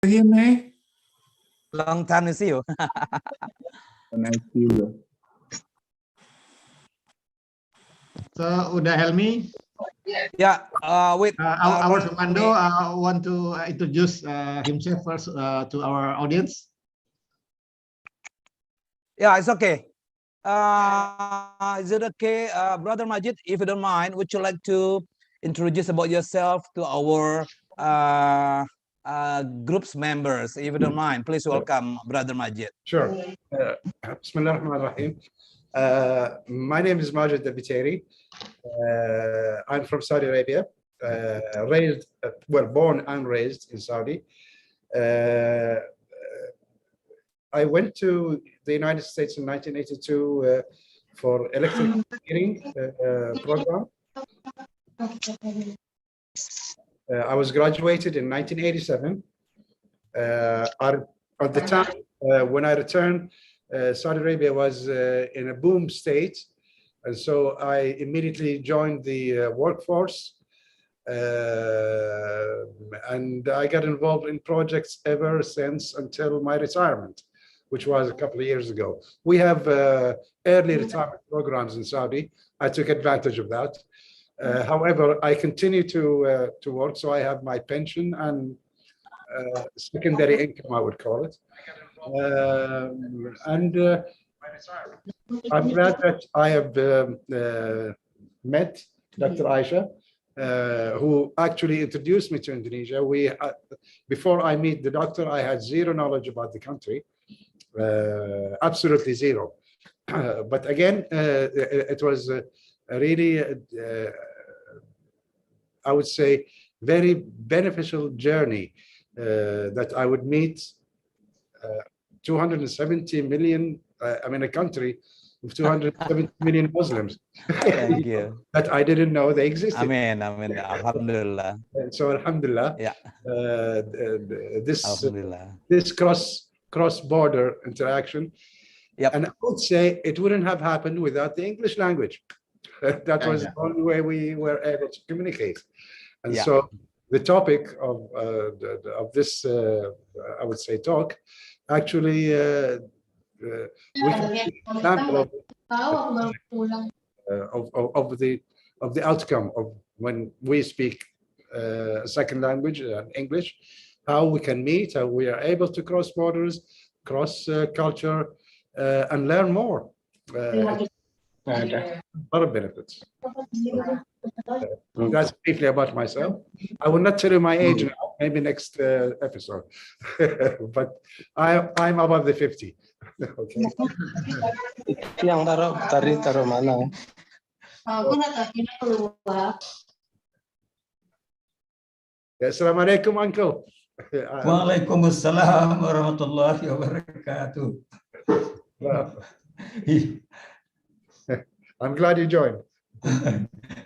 hear me? Long time to see you. Nice to see you. So, udah Helmi? Yeah, with our Fernando want to introduce himself first to our audience. Yeah, it's okay. Is it okay, Brother Majid, if you don't mind, would you like to introduce about yourself to our group's members? If you don't mind, please welcome Brother Majid. Sure. Bismillah ar-Rahman ar-Rahim. My name is Majid Dabiteri. I'm from Saudi Arabia, born and raised in Saudi. I went to the United States in 1982 for electrical engineering program. I was graduated in 1987. At the time when I returned, Saudi Arabia was in a boom state, and so I immediately joined the workforce, and I got involved in projects ever since until my retirement, which was a couple of years ago. We have early retirement programs in Saudi. I took advantage of that. However, I continue to work, so I have my pension and secondary income, I would call it. I'm glad that I have met Dr. Aisha, who actually introduced me to Indonesia. Before I meet the doctor, I had zero knowledge about the country, absolutely zero. But again, it was really, I would say, very beneficial journey that I would meet 270 million, a country with 270 million Muslims. Thank you. That I didn't know they existed. Amen, amen. Alhamdulillah. So Alhamdulillah, yeah. This cross-border interaction, yep. And I would say it wouldn't have happened without the English language. That was the only way we were able to communicate. And so the topic of this, I would say, talk, actually, we can see an example of the outcome of when we speak a second language, English, how we can meet, how we are able to cross borders, cross culture, and learn more. A lot of benefits. That's briefly about myself. I will not tell you my age now, maybe next episode. But I'm above the 50. Okay. Yang taruh mana? Assalamualaikum, uncle. Waalaikumsalam warahmatullahi wabarakatuh. I'm glad you joined.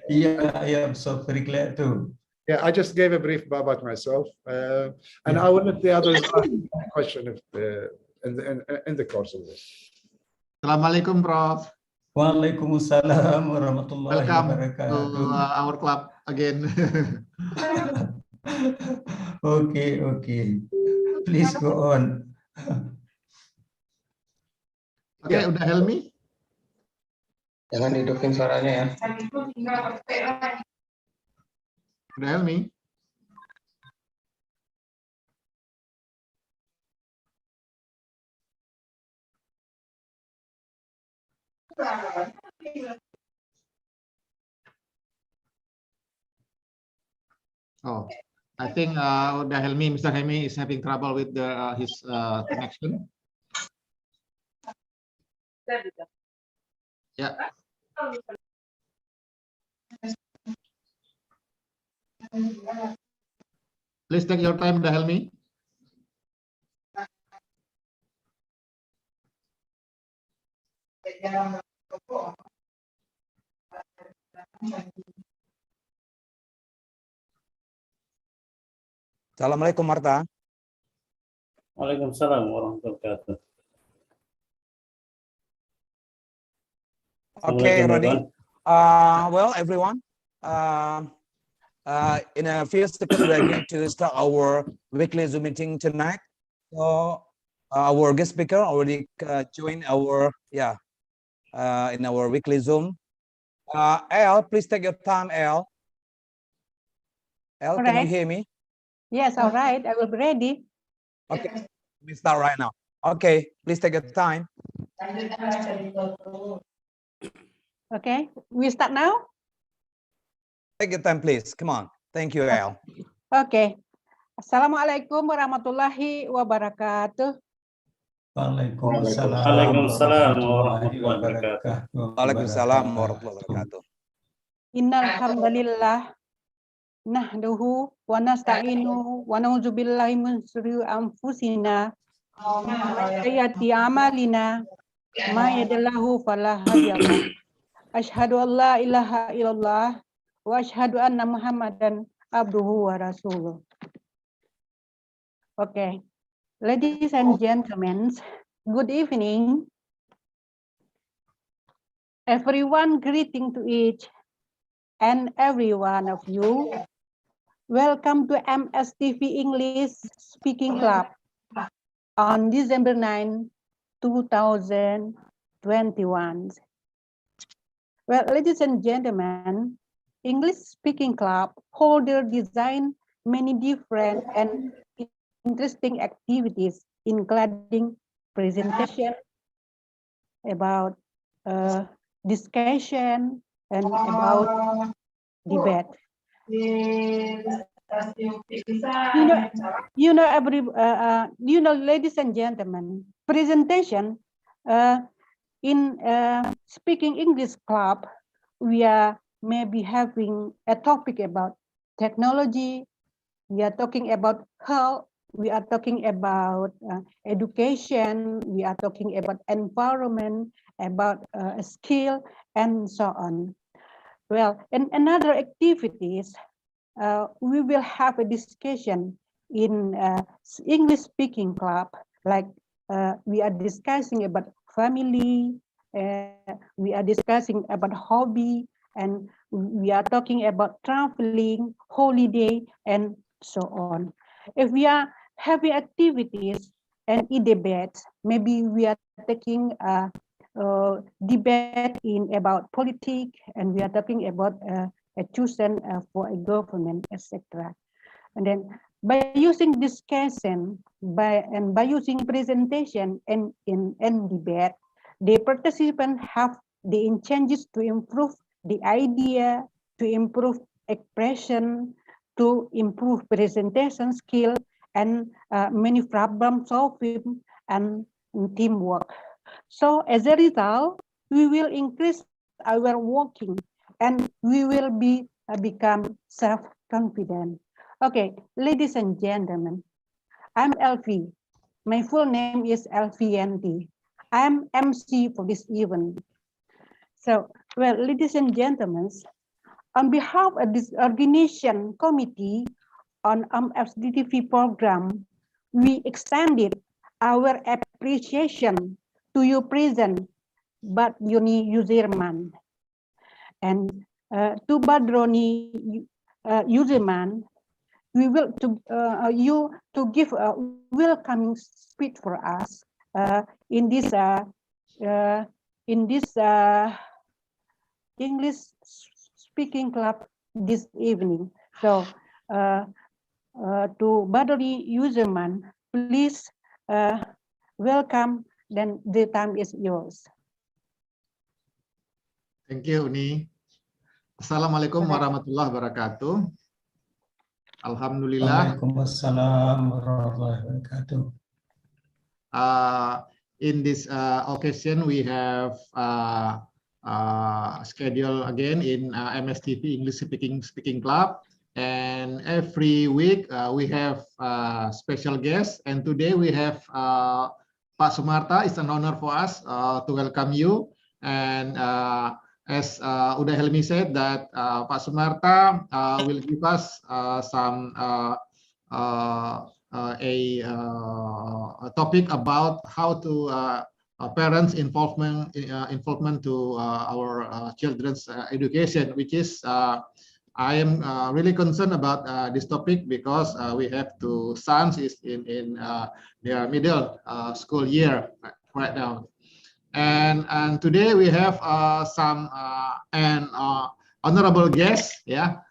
Yeah, I am so very glad too. Yeah, I just gave a brief about myself, and I will let the others ask a question if, in the course of this. Assalamualaikum, Prof. Waalaikumsalam warahmatullahi wabarakatuh. Welcome to our club again. Okay. Please go on. Okay, udah Helmi? Jangan hidupin suaranya ya. Udah Helmi? Oh, I think udah Helmi, Mr. Helmi is having trouble with his connection. Yeah. Please take your time, udah Helmi. Assalamualaikum, Marta. Waalaikumsalam warahmatullahi wabarakatuh. Okay, Rodi. Well, everyone, In a few seconds, we are going to start our weekly Zoom meeting tonight. So our guest speaker already joined our in our weekly Zoom. Al, please take your time, Al. Al, can you hear me? Yes, all right. I will be ready. Okay, we start right now. Okay, please take your time. Okay, we start now. Take your time, please. Come on. Thank you, Al. Okay. Assalamualaikum warahmatullahi wabarakatuh. Waalaikumsalam warahmatullahi wabarakatuh. Waalaikumsalam warahmatullahi wabarakatuh. Innal hamdalillah nahduhu wa nasta'inu wa na'udzubillahi min syururi anfusina wa sayyiati a'malina may yahdihillahu fala hadiya lahu. Asyhadu an la ilaha illallah wa asyhadu anna Muhammadan abduhu wa rasuluh. Okay. Ladies and gentlemen, good evening. Everyone, greeting to each and every one of you. Welcome to MSTV English Speaking Club on December 9, 2021. Well, ladies and gentlemen, English Speaking Club holder design many different and interesting activities, including presentation about discussion and about debate. Ladies and gentlemen, presentation in Speaking English Club, we are maybe having a topic about technology. We are talking about health. We are talking about education. We are talking about environment, about skill, and so on. Well, in another activities, we will have a discussion in English Speaking Club, like we are discussing about family, we are discussing about hobby, and we are talking about traveling, holiday, and so on. If we are having activities and debates, maybe we are taking a debate in about politics, and we are talking about a chosen for a government, etc. And then by using discussion, by using presentation and debate, the participants have the chances to improve the idea, to improve expression, to improve presentation skill, and many problem solving and teamwork. So as a result, we will increase our working and we will become self-confident. Okay, ladies and gentlemen, I'm Elfie. My full name is Elfie Yanti. I'm MC for this event. So, well, ladies and gentlemen, on behalf of this organization committee on MSDTV program, we extended our appreciation to you present, but Yuni Yuzirman, and to Badroni Yuzirman, we will to give a welcoming speech for us in this English Speaking Club this evening. So to Badroni Yuzirman, please welcome. Then the time is yours. Thank you, Uni. Assalamualaikum warahmatullahi wabarakatuh. Alhamdulillah. Waalaikumsalam warahmatullahi wabarakatuh. In this occasion, we have schedule again in MSTV English Speaking Club, and every week we have special guests, and today we have Pak Sumarta. It's an honor for us to welcome you. And as Uda Helmi said, that Pak Sumarta will give us some a topic about how to parents' involvement to our children's education, which is I am really concerned about this topic because we have two sons is in their middle school year right now, and today we have some an honorable guest, yeah,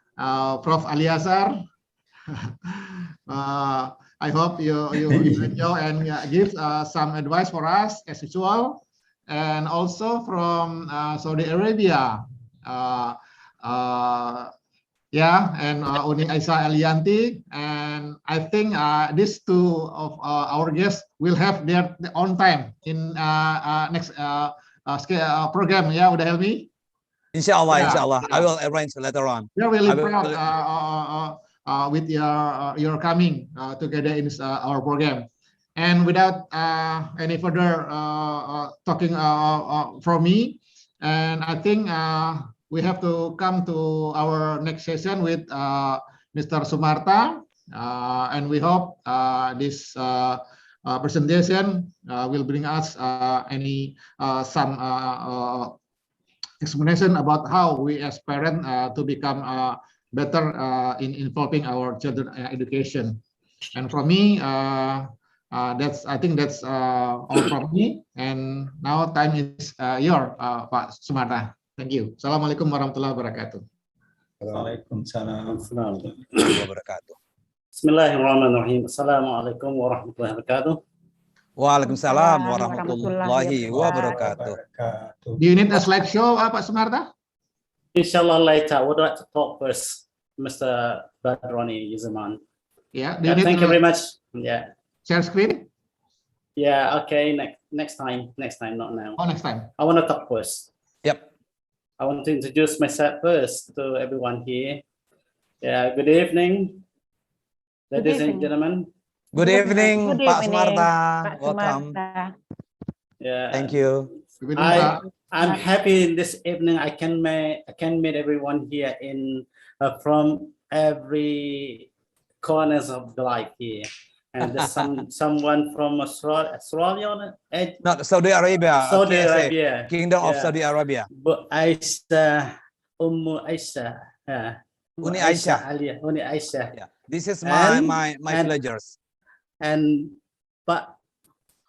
Prof. Aliazar. I hope you enjoy and give some advice for us as usual, and also from Saudi Arabia. Yeah, and Uni Aisyah Elianti, and I think these two of our guests will have their own time in next program. Yeah, udah help me. Inshallah, Yeah, inshallah. I yeah. will arrange later on. We're really I will- proud with your coming together in our program. And without any further talking from me, and I think we have to come to our next session with Mr. Sumarta, and we hope this presentation will bring us some explanation about how we as parents to become better in involving our children education. And from me, I think that's all from me. And now time is your Pak Sumarta. Thank you. Assalamualaikum warahmatullahi wabarakatuh. Waalaikumsalam. Wabarakatuh. Bismillahirrahmanirrahim. Assalamualaikum warahmatullahi wabarakatuh. Waalaikumsalam warahmatullahi warahmatullahi wabarakatuh. Do you need a slideshow, Pak Sumarta? Inshallah later. Would like to talk first, Mr. Badroni Yuzaman. Yeah. Do you Yeah, need thank you very much. Yeah. share screen? Yeah. Okay. Next time. Next time, not now. Oh, next time. I want to talk first. Yep. I want to introduce myself first to everyone here. Yeah. Good evening, Good ladies and evening. gentlemen. Good evening, Good Pak evening, Sumarta. Pak Welcome. Sumarta. Yeah. Thank you. Good evening, Pak. I'm happy this evening I can meet everyone here in from every corners of the life here, and there's someone from Australia, Not Saudi Arabia. Saudi KSA, Arabia, Kingdom of yeah. Saudi Arabia. But Aisyah, Aisyah, yeah. Uni Aisyah. Uni Aisyah, Yeah. This is my And- my and- villagers. and but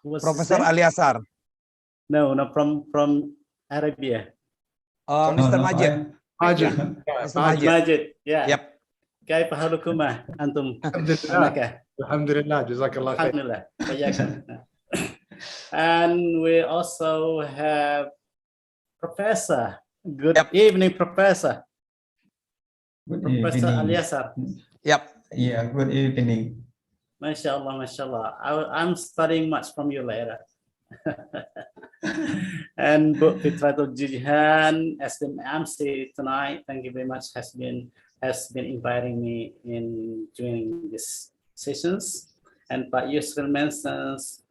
what's his Professor name? Aliazar. No, from Arabia. Mr. Majid. Majid. Mr. Majid. Majid, yeah. Yep. كيف حالكما أنتم؟ Alhamdulillah. هناك. Alhamdulillah. Jazakallah khair. Alhamdulillah. And we also have Professor. Good Yep. evening, Professor. Good Professor evening. Aliazar. Yep. Yeah, good evening. MashaAllah, MashaAllah. I'm studying much from you later. And Bu Fitratul Jihan as the MC tonight, thank you very much, has been inviting me in joining these sessions. And Pak Yusril mentions,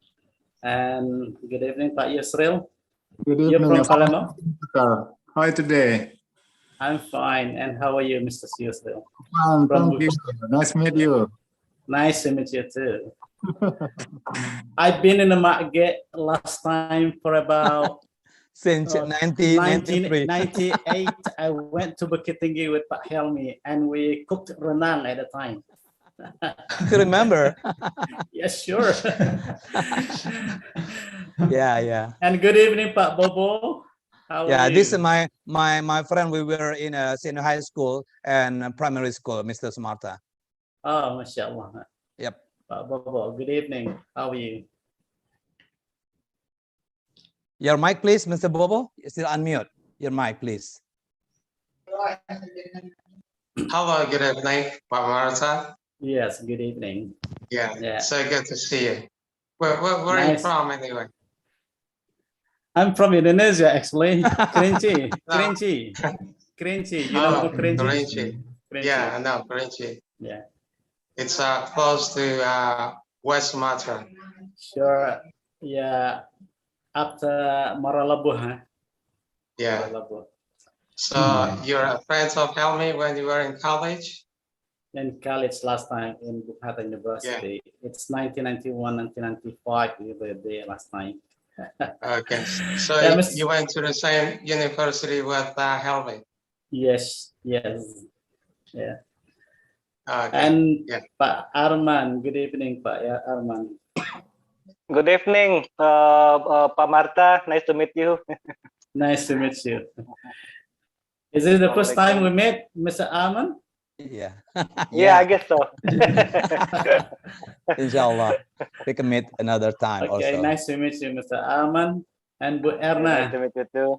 and good evening, Pak Yusril. Good You're evening. from Palembang? Hi today. I'm fine. And how are you, Mr. Yusril? Fine, From thank you. Nice to meet you. Nice to meet you too. I've been in the market last time for about Since 1993. 1998. I went to Bukit Tinggi with Pak Helmi and we cooked renang at the time. To remember. Yes, sure. Yeah. And good evening, Pak Bobo. How Yeah, are this is you? my friend. We were in a senior high school and primary school, Mr. Sumarta. Oh, mashallah. Yep. Pak Bobo, good evening. How are you? Your mic, please, Mr. Bobo. Still unmute. Your mic, please. Hello, good evening, Pak Marta. Yes, good evening. Yeah, Yeah. so good to see you. Where are you Nice. from anyway? I'm from Indonesia, actually. Kerinci, No. Kerinci, Kerinci. You know Oh, Kerinci? Kerinci. Kerinci. Yeah, I know, Kerinci. Yeah. It's close to West Sumatra. Sure. Yeah. After Maralabuh, huh? Yeah. Maralabuh. So you're a friend of Helmi when you were in college? In college last time in Bukata University. It's 1991, 1995. We were there last time. Okay. So Yeah, Miss- you went to the same university with Helmi? Yes, yes. Yeah. Okay. And Yeah. Pak Arman, good evening, Pak Arman. Good evening, Pak Marta. Nice to meet you. Nice to meet you. Is it the first time we met, Mr. Arman? Yeah. Yeah, I guess so. Inshallah, we can meet another time Okay, also. nice to meet you, Mr. Arman. And Bu Nice Erna. to meet you too.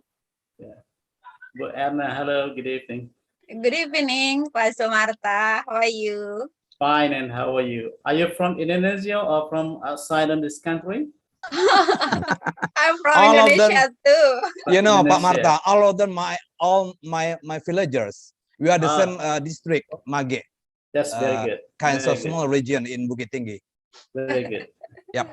Bu Erna, hello, good evening. Good evening, Pak Sumarta. How are you? Fine, and how are you? Are you from Indonesia or from outside of this country? I'm from All of them- Indonesia too. You know, Pak Indonesia. Marta, all of them, all my villagers. We are the Ah. same district, Mage, That's very good. kinds Very of good. small region in Bukit Tinggi. Very good. Yep.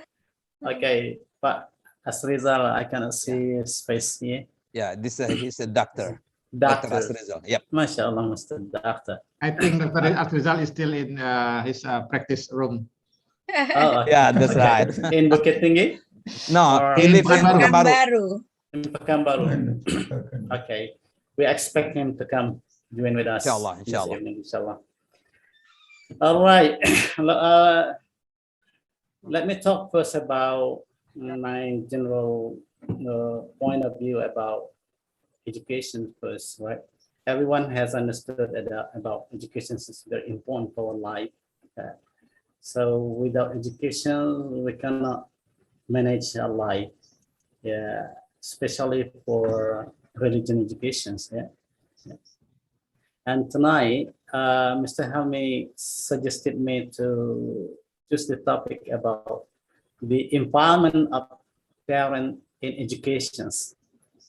Okay, Pak Asrizal, I cannot see his face here. Yeah, he's a doctor. Dr. Doctor. Asrizal. Yep. Masya Allah, Mr. Doctor. I think Dr. Afrizal is still in his practice room. Oh, Yeah, that's okay. right. In Bukit Tinggi? No, Or- he lives in Pekanbaru. Pekanbaru. Baru. In Pekanbaru. Okay. We expect him to come join with us. Inshallah, this inshallah. evening, inshallah. All right. Let me talk first about my general point of view about education first, right? Everyone has understood about education is very important for our life. So without education, we cannot manage our life. Yeah, especially for religion educations. Yeah. And tonight, Mr. Helmi suggested me to choose the topic about the empowerment of parents in educations.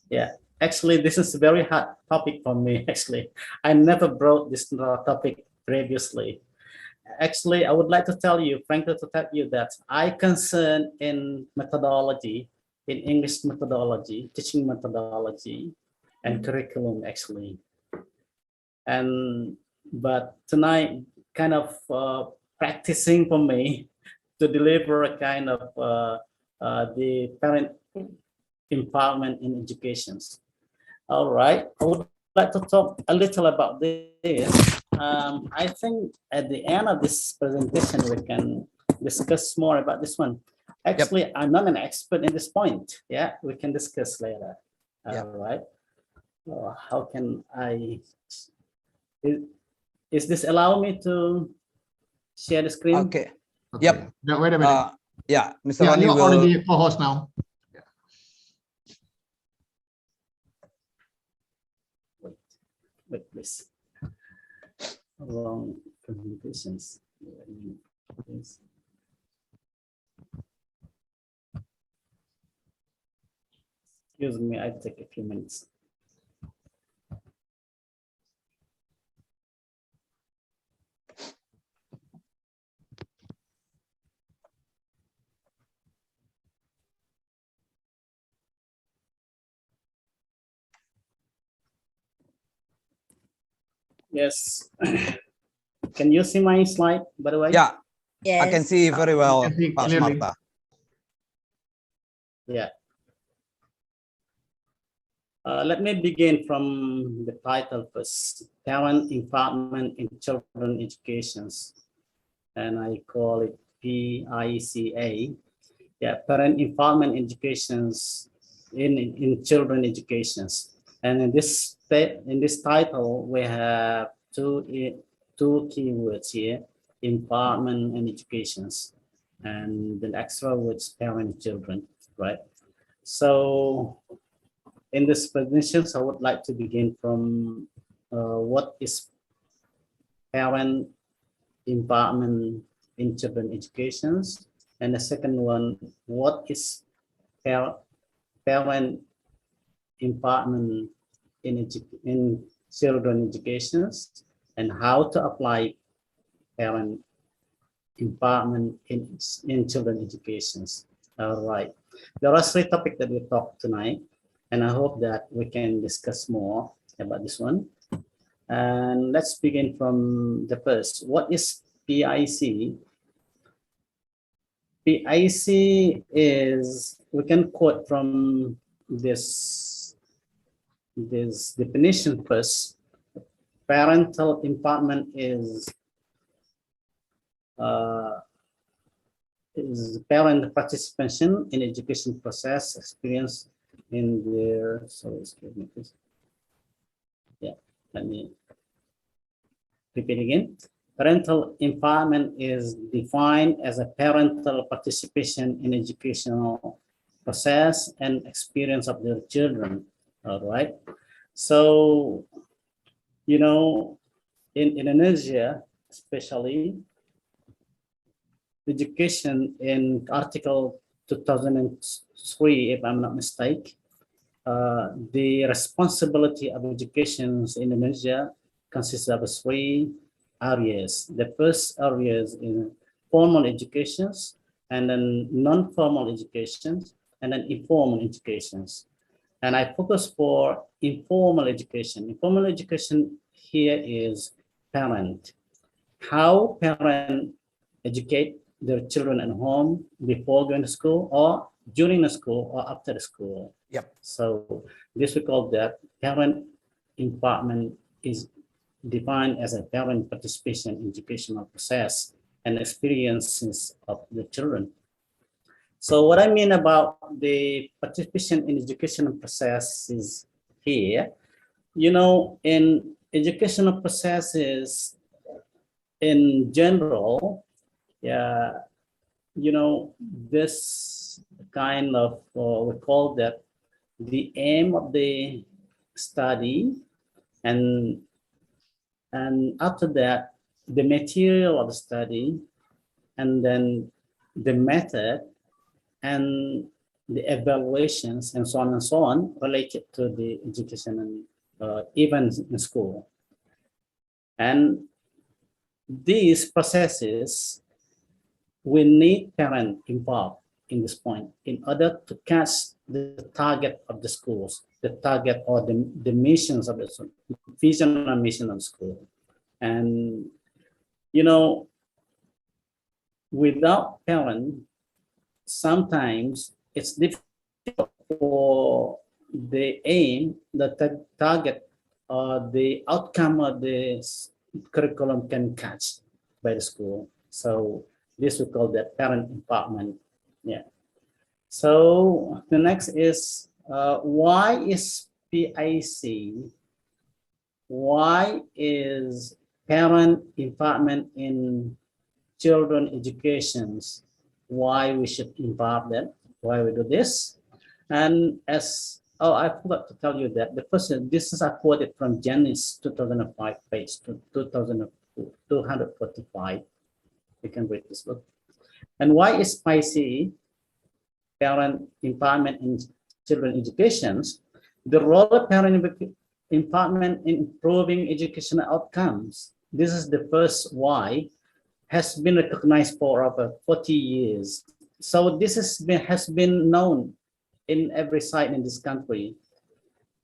Yeah, actually, this is a very hard topic for me. Actually, I never brought this topic previously. Actually, I would like to tell you, frankly, to tell you that I concern in methodology, in English methodology, teaching methodology, and curriculum actually. But tonight, kind of practicing for me to deliver a kind of the parent empowerment in educations. All right, I would like to talk a little about this. I think at the end of this presentation, we can discuss more about this one. Actually, I'm not an expert in this point. Yeah, we can discuss later. Yep. All right. How can I? Is this allow me to share the screen? Okay. Okay. Yep. No, wait a minute. Yeah, Mr. Yeah, Rani you're will. already co-host now. Wait, please. Long presentations. Excuse me, I take a few minutes. Yes. Can you see my slide, by the way? Yeah, Yes. I can see very well, can see Pak clearly. Sumarta. Yeah. Let me begin from the title first, Parent Empowerment in Children Educations. And I call it PICA. Yeah, Parent Empowerment Educations in Children Educations. And in this title, we have two keywords here, empowerment and educations, and the extra words parent children, right? So in this presentation, I would like to begin from what is parent empowerment in children educations, and the second one, what is parent empowerment in children educations, and how to apply parent empowerment in children educations. All right, there are three topics that we talked tonight, and I hope that we can discuss more about this one. And let's begin from the first. What is PIC? PIC is, we can quote from this definition first. parental involvement is parent participation in education process, experience in their, sorry, excuse me, please. Yeah, let me repeat again. Parental involvement is defined as a parental participation in educational process and experience of their children. All right. So, you know, in Indonesia, especially, education in Article 2003, if I'm not mistaken, the responsibility of education in Indonesia consists of three areas. The first area is in formal educations, and then non-formal educations, and then informal educations. And I focus for informal education. Informal education here is parent. How parents educate their children at home before going to school, or during the school, or after the school. Yep. So this we call that parent involvement is defined as a parent participation in educational process and experiences of the children. So what I mean about the participation in educational process is here, you know, in educational processes in general, yeah, you know, this kind of, we call that the aim of the study, and after that, the material of the study, and then the method, and the evaluations, and so on related to the education and events in school. And these processes, we need parents involved in this point in order to catch the target of the schools, the target or the missions of the school, vision and mission of the school. And, you know, without parents, sometimes it's difficult for the aim, the target, or the outcome of the curriculum can catch by the school. So this we call that parent involvement. Yeah. So the next is why is PIC? Why is parent involvement in children educations? Why we should involve them? Why we do this? And as I forgot to tell you that the person, this is a quoted from Janice 2005 page 245. You can read this book. And why is PIC, parent involvement in children educations? The role of parent involvement in improving educational outcomes. This is the first why, has been recognized for over 40 years. So this has been known in every site in this country,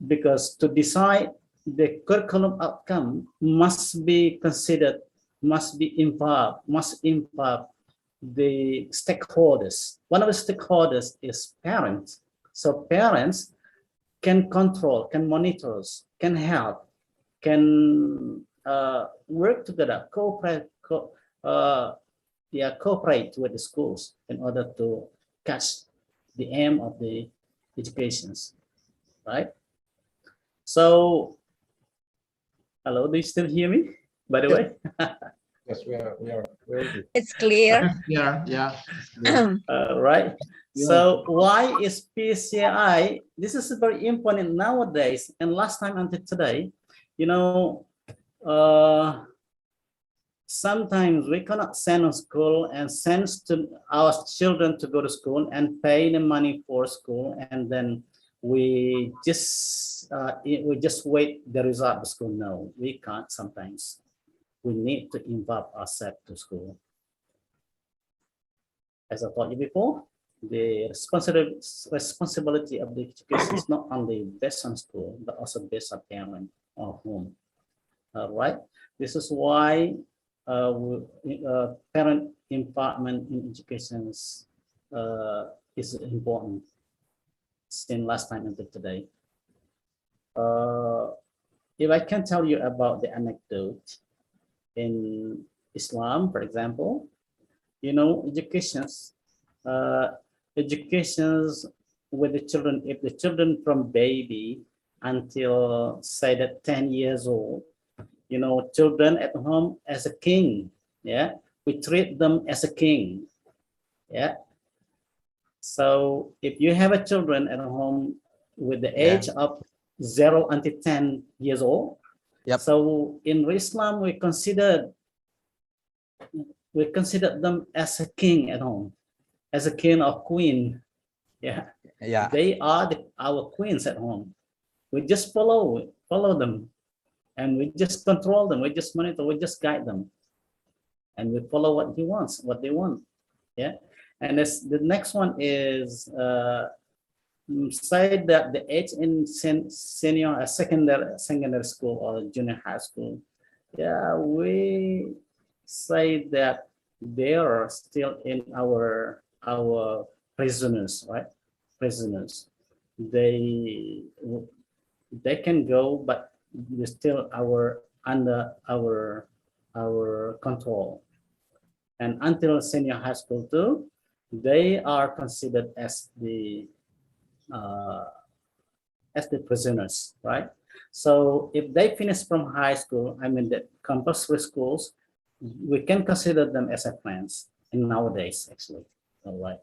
because to decide the curriculum outcome must be considered, must involve the stakeholders. One of the stakeholders is parents. So parents can control, can monitor, can help, can work together, cooperate with the schools in order to catch the aim of the educations, right? So, hello, do you still hear me, by the way? Yes, we are. It's clear. Yeah. Right. So why is PCI? This is very important nowadays, and last time until today, you know, sometimes we cannot send to school and send to our children to go to school and pay the money for school, and then we just wait the result of school. No, we can't. Sometimes we need to involve ourselves to school. As I told you before, the responsibility of the education is not only based on school, but also based on parent or home. All right. This is why parent involvement in education is important since last time until today. if I can tell you about the anecdote in Islam, for example, you know, educations with the children, if the children from baby until say that 10 years old, you know, children at home as a king, yeah, we treat them as a king, yeah. So if you have a children at home with the age of 0 until 10 years old, Yep. so in Islam we consider them as a king at home, as a king or queen. Yeah, Yeah. they are our queens at home. We just follow them, and we just control them. We just monitor. We just guide them, and we follow what they want. Yeah, and the next one is say that the age in senior secondary school or junior high school. Yeah, we say that they are still in our prisoners, right? Prisoners. They can go, but they're still under our control. And until senior high school too, they are considered as the prisoners, right? So if they finish from high school, I mean the compulsory schools, we can consider them as a friends in nowadays, actually. All right.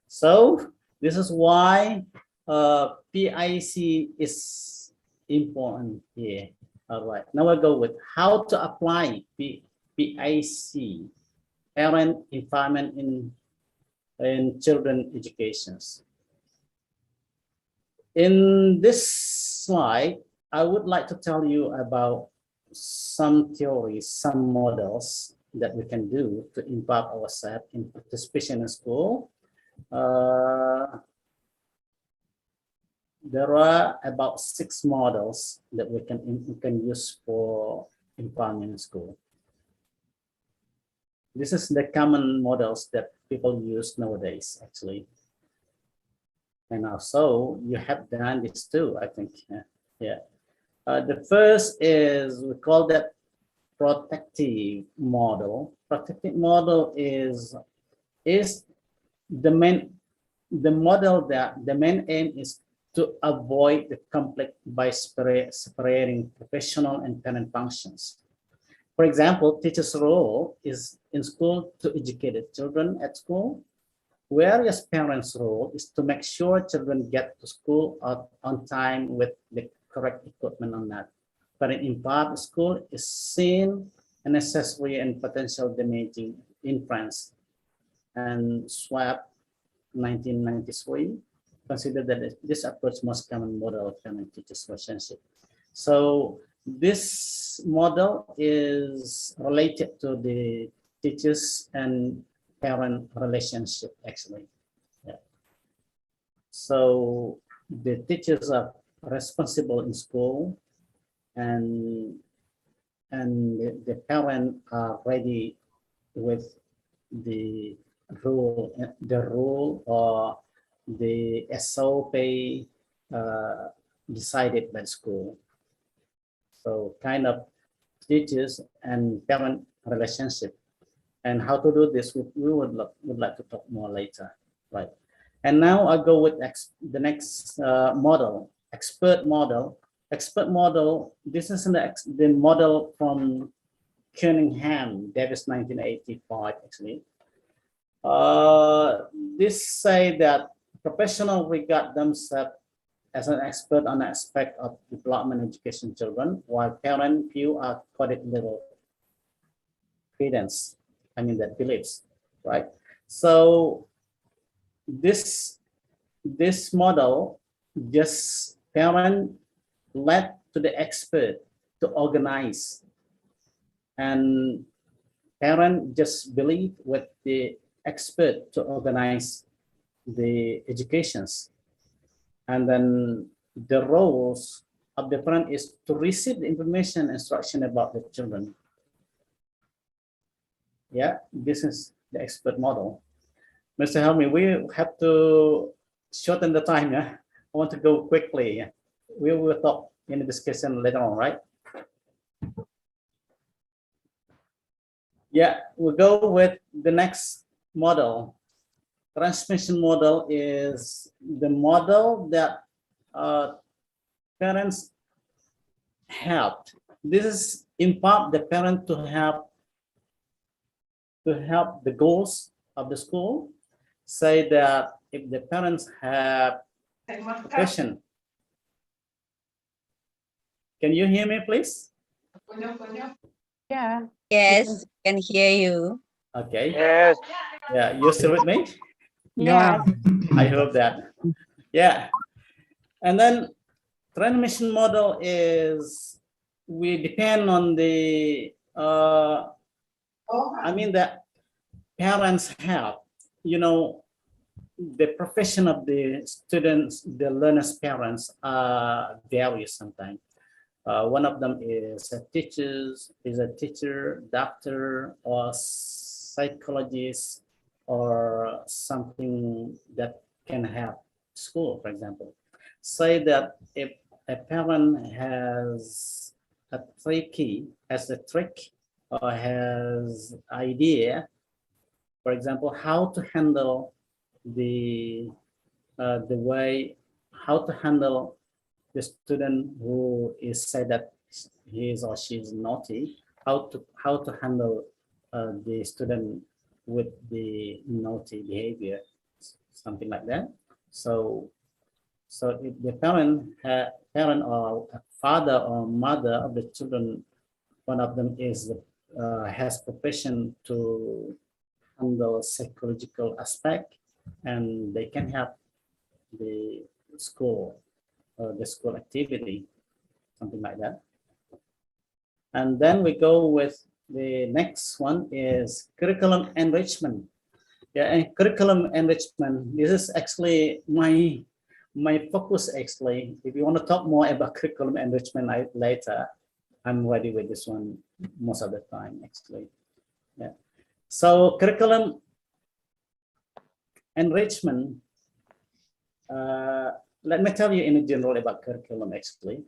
So this is why PIC is important here. All right. Now I go with how to apply PIC, parent environment in children educations. In this slide, I would like to tell you about some theories, some models that we can do to impact ourselves in participation in school. There are about 6 models that we can use for empowerment in school. This is the common models that people use nowadays, actually. And also, you have done this too, I think. Yeah. The first is, we call that protective model. Protective model is the main aim is to avoid the conflict by separating professional and parent functions. For example, teacher's role is in school to educate the children at school, whereas parents' role is to make sure children get to school on time with the correct equipment on that. But in part, school is seen unnecessary and potential damaging in France. And SWAP 1993 considered that this approach most common model of parent-teachers relationship. So this model is related to the teachers and parent relationship, actually. Yeah. So the teachers are responsible in school, and the parents are ready with the rule or the SOP decided by school. So kind of teachers and parent relationship. And how to do this, we would like to talk more later, right? And now I go with the next model, expert model. Expert model, this is the model from Cunningham, Davis 1985, actually. This say that professionals regard themselves as an expert on the aspect of development education children, while parent view are quite little credence. I mean that beliefs, right? So this model just parent led to the expert to organize, and parent just believe with the expert to organize the educations. And then the roles of the parent is to receive the information, instruction about the children. Yeah, this is the expert model. Mr. Helmi, we have to shorten the time. Yeah, I want to go quickly. We will talk in the discussion later on, right? Yeah, we'll go with the next model. Transmission model is the model that parents help. This is in part the parent to help the goals of the school. Say that if the parents have a question. Can you hear me, please? Yeah. Yes, can hear you. Okay. Yes. Yeah, you still with me? Yeah. I hope that. Yeah. And then transmission model is we depend on the I mean the parents help. You know, the profession of the students, the learners' parents varies sometimes. One of them is a teacher, doctor, or psychologist, or something that can help school, for example. Say that if a parent has a trick or has idea, for example, how to handle the way, how to handle the student who is said that he is or she is naughty, how to handle the student with the naughty behavior, something like that. So if the parent or father or mother of the children, one of them is has profession to handle psychological aspect, and they can help the school activity, something like that. And then we go with the next one is curriculum enrichment. Yeah, and curriculum enrichment, this is actually my focus actually. If you want to talk more about curriculum enrichment later, I'm ready with this one most of the time actually. Yeah. So curriculum enrichment, let me tell you in general about curriculum actually.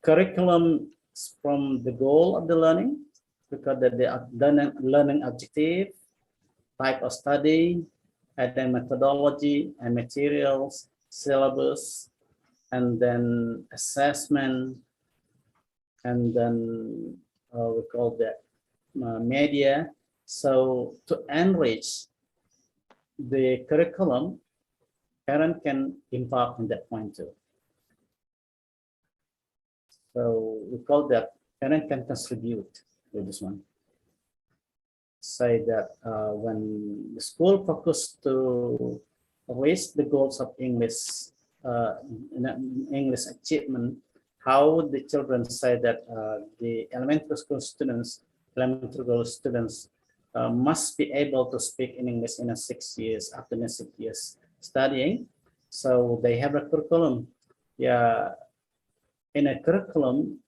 Curriculum is from the goal of the learning, because the learning objective, type of study, and then methodology and materials, syllabus, and then assessment, and then we call that media. So to enrich the curriculum, parent can impact on that point too. So we call that parent can contribute with this one. Say that when the school focus to raise the goals of English achievement, how the children say that the elementary school students must be able to speak in English in 6 years after 6 years studying. So they have a curriculum. Yeah, in a curriculum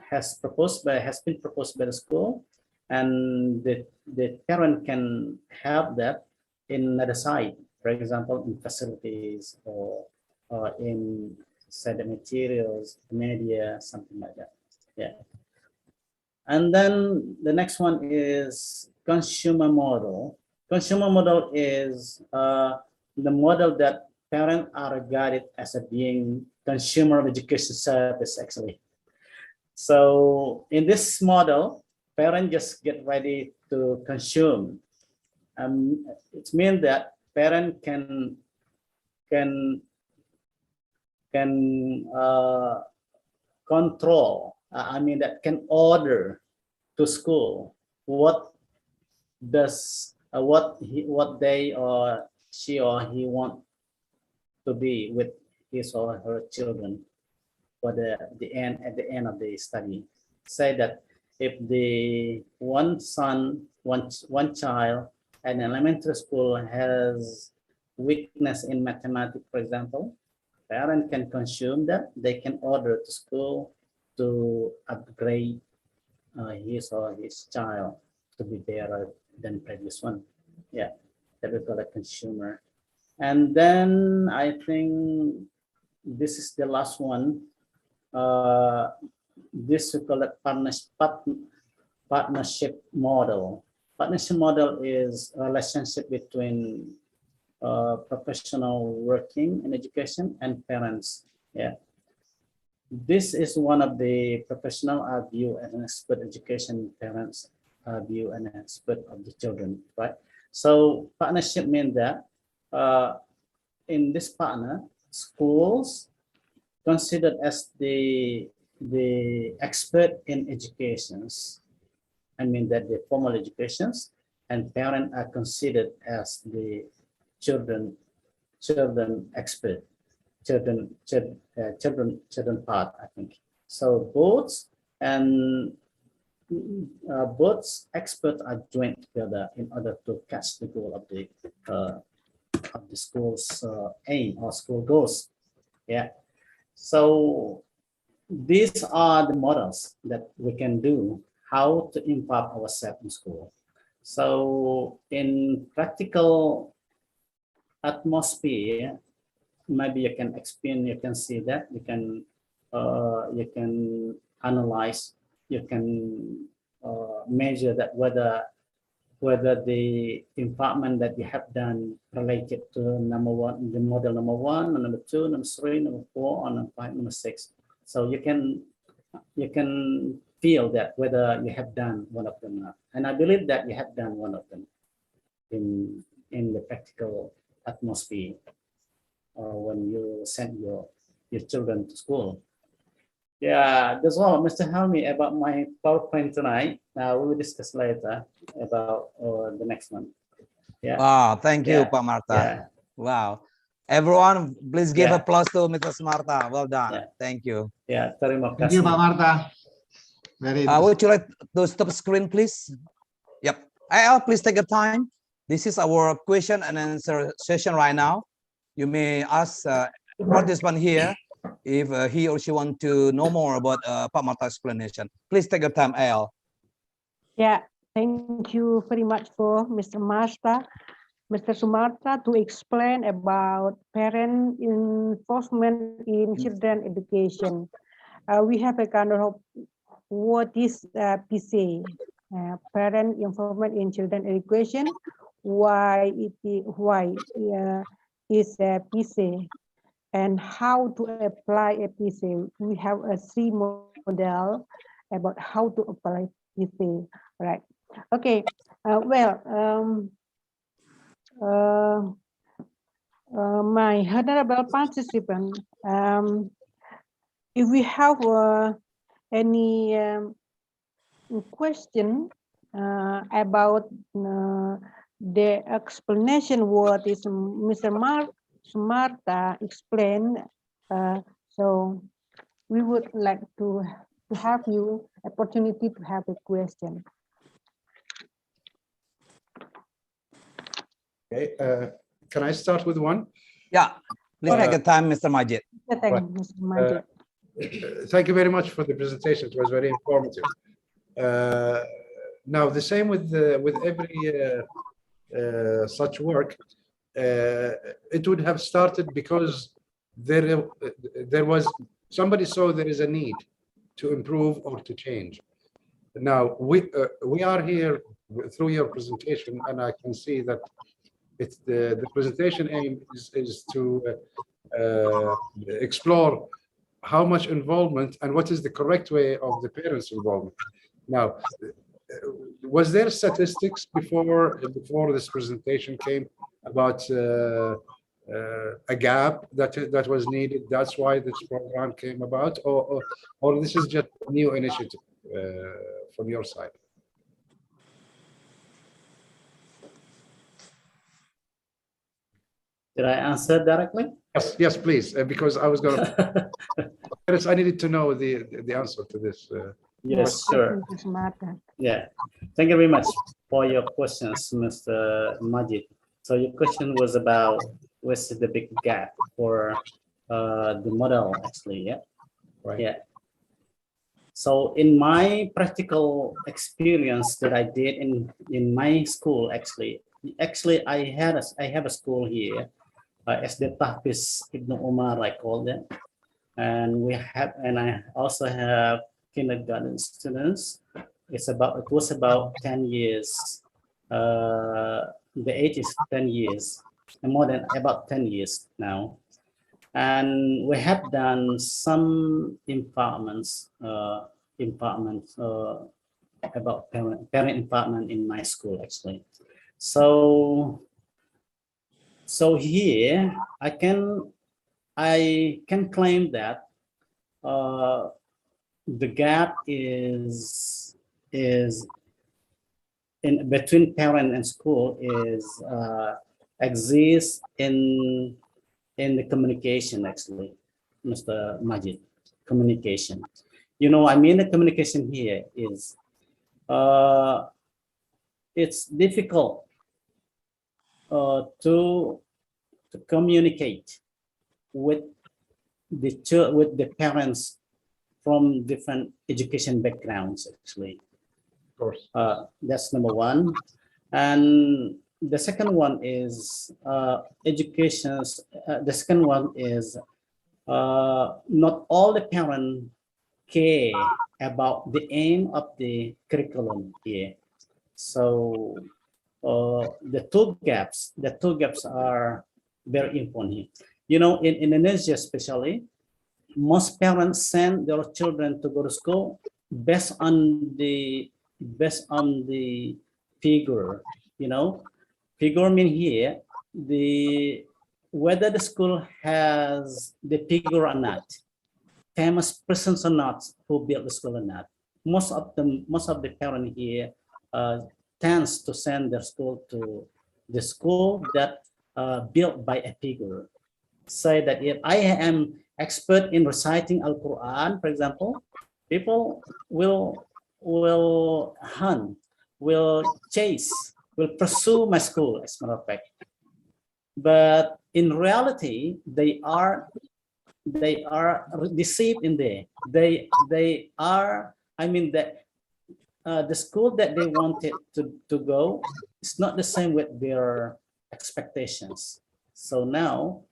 has been proposed by the school, and the parent can help that in another side, for example, in facilities or in say the materials, media, something like that. Yeah. And then the next one is consumer model. Consumer model is the model that parents are regarded as a being consumer of education service actually. So in this model, parents just get ready to consume. It means that parent can control. That can order to school what they or she or he want to be with his or her children for at the end of the study. Say that if the one child at an elementary school has weakness in mathematics, for example, parent can consume that. They can order to school to upgrade his or his child to be better than previous one. Yeah, that we call a consumer. And then I think this is the last one. This we call it partnership model. Partnership model is a relationship between professional working in education and parents. Yeah, this is one of the professional view as an expert education, parents view and an expert of the children, right? So partnership means that in this partner, schools considered as the expert in educations. I mean that the formal educations, and parents are considered as the children expert, children part, I think. So both and both experts are joined together in order to catch the goal of the school's aim or school goals. Yeah. So these are the models that we can do how to impact ourselves in school. So in practical atmosphere, maybe you can experience, you can see that, you can analyze, you can measure that whether the improvement that you have done related to number one, the model number one, number two, number three, number four, or number five, number six. So you can feel that whether you have done one of them or not. And I believe that you have done one of them in the practical atmosphere when you send your children to school. Yeah, that's all, Mr. Helmi, about my PowerPoint tonight. We will discuss later about the next one. Yeah. Wow, thank you, Yeah. Pak Marta. Yeah. Wow. Everyone, please give Yeah. applause to Mr. Sumarta. Well done. Yeah. Thank you. Yeah, terima Thank you, kasih. Pak Marta. Very Would you like to stop screen, please? Yep. IL, please take your time. This is our question and answer session right now. You may ask participant here if he or she want to know more about Pak Marta's explanation. Please take your time, IL. Yeah, thank you very much for Mr. Sumarta to explain about parent involvement in children education. We have a kind of what is PC, parent involvement in children education. Why is PC, and how to apply a PC. We have a 3 model about how to apply PC. Right. Okay. My honorable participant, if we have any question about the explanation what is Mr. Sumarta explained, so we would like to have you opportunity to have a question. Okay, can I start with one? Yeah, please take your time, Mr. Majid. Thank you, Mr. Majid. Thank you very much for the presentation. It was very informative. Now, the same with every such work, it would have started because there was somebody saw there is a need to improve or to change. Now we are here through your presentation, and I can see that it's the presentation aim is to explore how much involvement and what is the correct way of the parents' involvement. Now, was there statistics before this presentation came about a gap that was needed? That's why this program came about, or this is just a new initiative from your side? Did I answer directly? Yes, please, because I was going to. I needed to know the answer to this. Yes, sure. Yeah, thank you very much for your questions, Mr. Majid. So your question was about what's the big gap for the model, actually, yeah? Right. Yeah. So in my practical experience that I did in my school, actually I have a school here, SD Tahfiz Ibnu Umar, I call them, and I also have kindergarten students it was about 10 years. The age is 10 years, more than about 10 years now. And we have done some empowerments, about parent empowerment in my school, actually. So here I can claim that the gap is in between parent and school is exists in the communication, actually, Mr. Majid. Communication. You know, I mean, the communication here is it's difficult to communicate with the parents from different education backgrounds, actually. Of course. That's number one. And the second one is educations. The second one is not all the parents care about the aim of the curriculum here. So the two gaps are very important here. You know, in Indonesia especially, most parents send their children to go to school based on the figure. You know, figure mean here whether the school has the figure or not, famous persons or not who built the school or not. Most of the parents here tends to send their school to the school that built by a figure. Say that if I am expert in reciting Al-Quran, for example, people will hunt, will chase, will pursue my school, as a matter of fact. But in reality, they are deceived in there. They are, I mean, the school that they wanted to go is not the same with their expectations. So now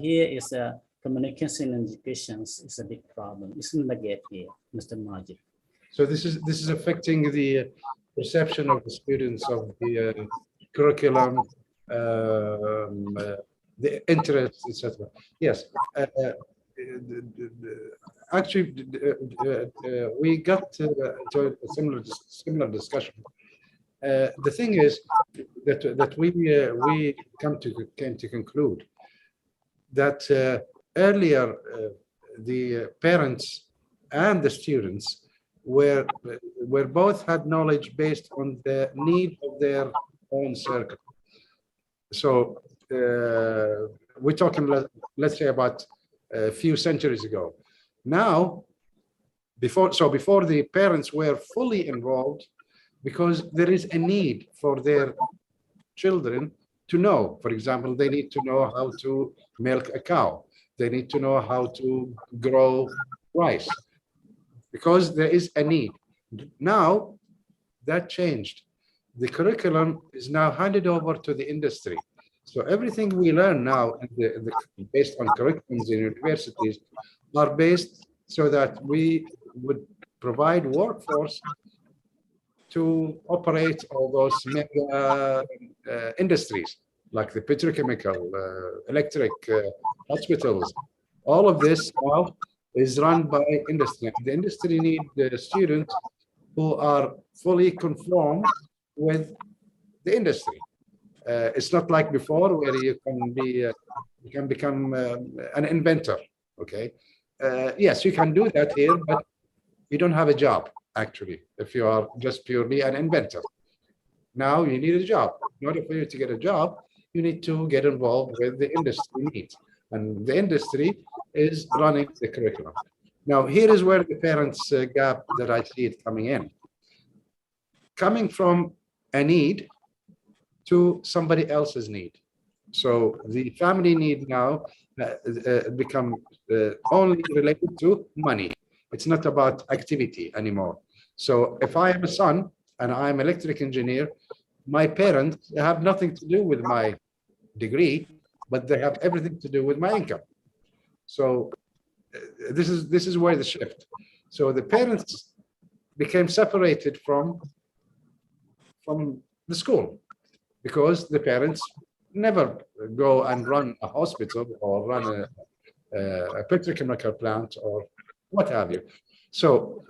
here is a communication and education is a big problem. Isn't the gap here, Mr. Majid? So this is affecting the perception of the students of the curriculum, the interests, etc. Yes. Actually, we got to a similar discussion. The thing is that we came to conclude that earlier the parents and the students were both had knowledge based on the need of their own circle. So we're talking, let's say, about a few centuries ago. Now, before the parents were fully involved, because there is a need for their children to know. For example, they need to know how to milk a cow. They need to know how to grow rice, because there is a need. Now, that changed. The curriculum is now handed over to the industry. So everything we learn now based on curriculums in universities are based so that we would provide workforce to operate all those mega industries like the petrochemical, electric, hospitals. All of this now is run by industry. The industry needs the students who are fully conformed with the industry. It's not like before where you can become an inventor. Okay, yes, you can do that here, but you don't have a job actually if you are just purely an inventor. Now you need a job. In order for you to get a job, you need to get involved with the industry needs, and the industry is running the curriculum. Now here is where the parents' gap that I see it coming in. Coming from a need to somebody else's need. So the family need now become only related to money. It's not about activity anymore. So if I am a son and I'm an electric engineer, my parents have nothing to do with my degree, but they have everything to do with my income. So this is where the shift. So the parents became separated from the school, because the parents never go and run a hospital or run a petrochemical plant or what have you. So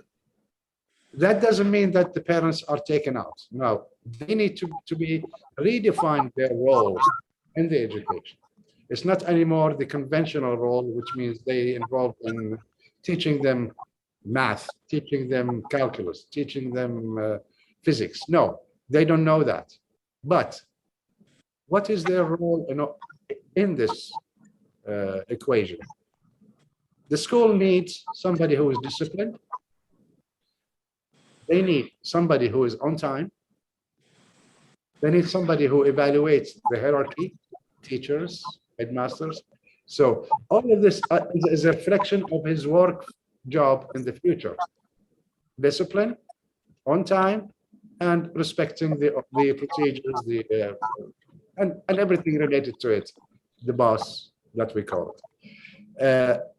that doesn't mean that the parents are taken out. No, they need to be redefine their role in the education. It's not anymore the conventional role, which means they involve in teaching them math, teaching them calculus, teaching them physics. No, they don't know that. But what is their role in this equation? The school needs somebody who is disciplined. They need somebody who is on time. They need somebody who evaluates the hierarchy, teachers, headmasters. So all of this is a reflection of his work job in the future. Discipline, on time, and respecting the procedures, and everything related to it, the boss that we call it.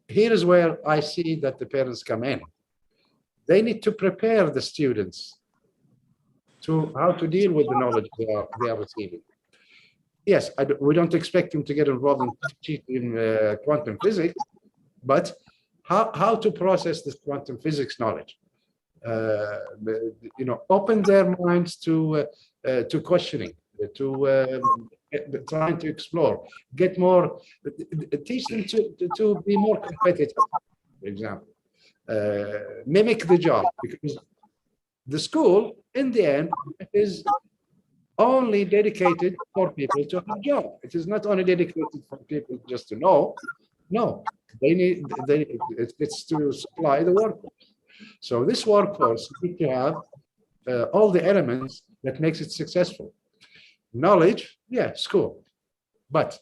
Here is where I see that the parents come in. They need to prepare the students to how to deal with the knowledge they are receiving. Yes, we don't expect them to get involved in quantum physics, but how to process this quantum physics knowledge. Open their minds to questioning, to trying to explore, get more, teach them to be more competitive, for example. Mimic the job, because the school, in the end, is only dedicated for people to have a job. It is not only dedicated for people just to know. No, it's to supply the workforce. So this workforce needs to have all the elements that makes it successful. Knowledge, yeah, school, but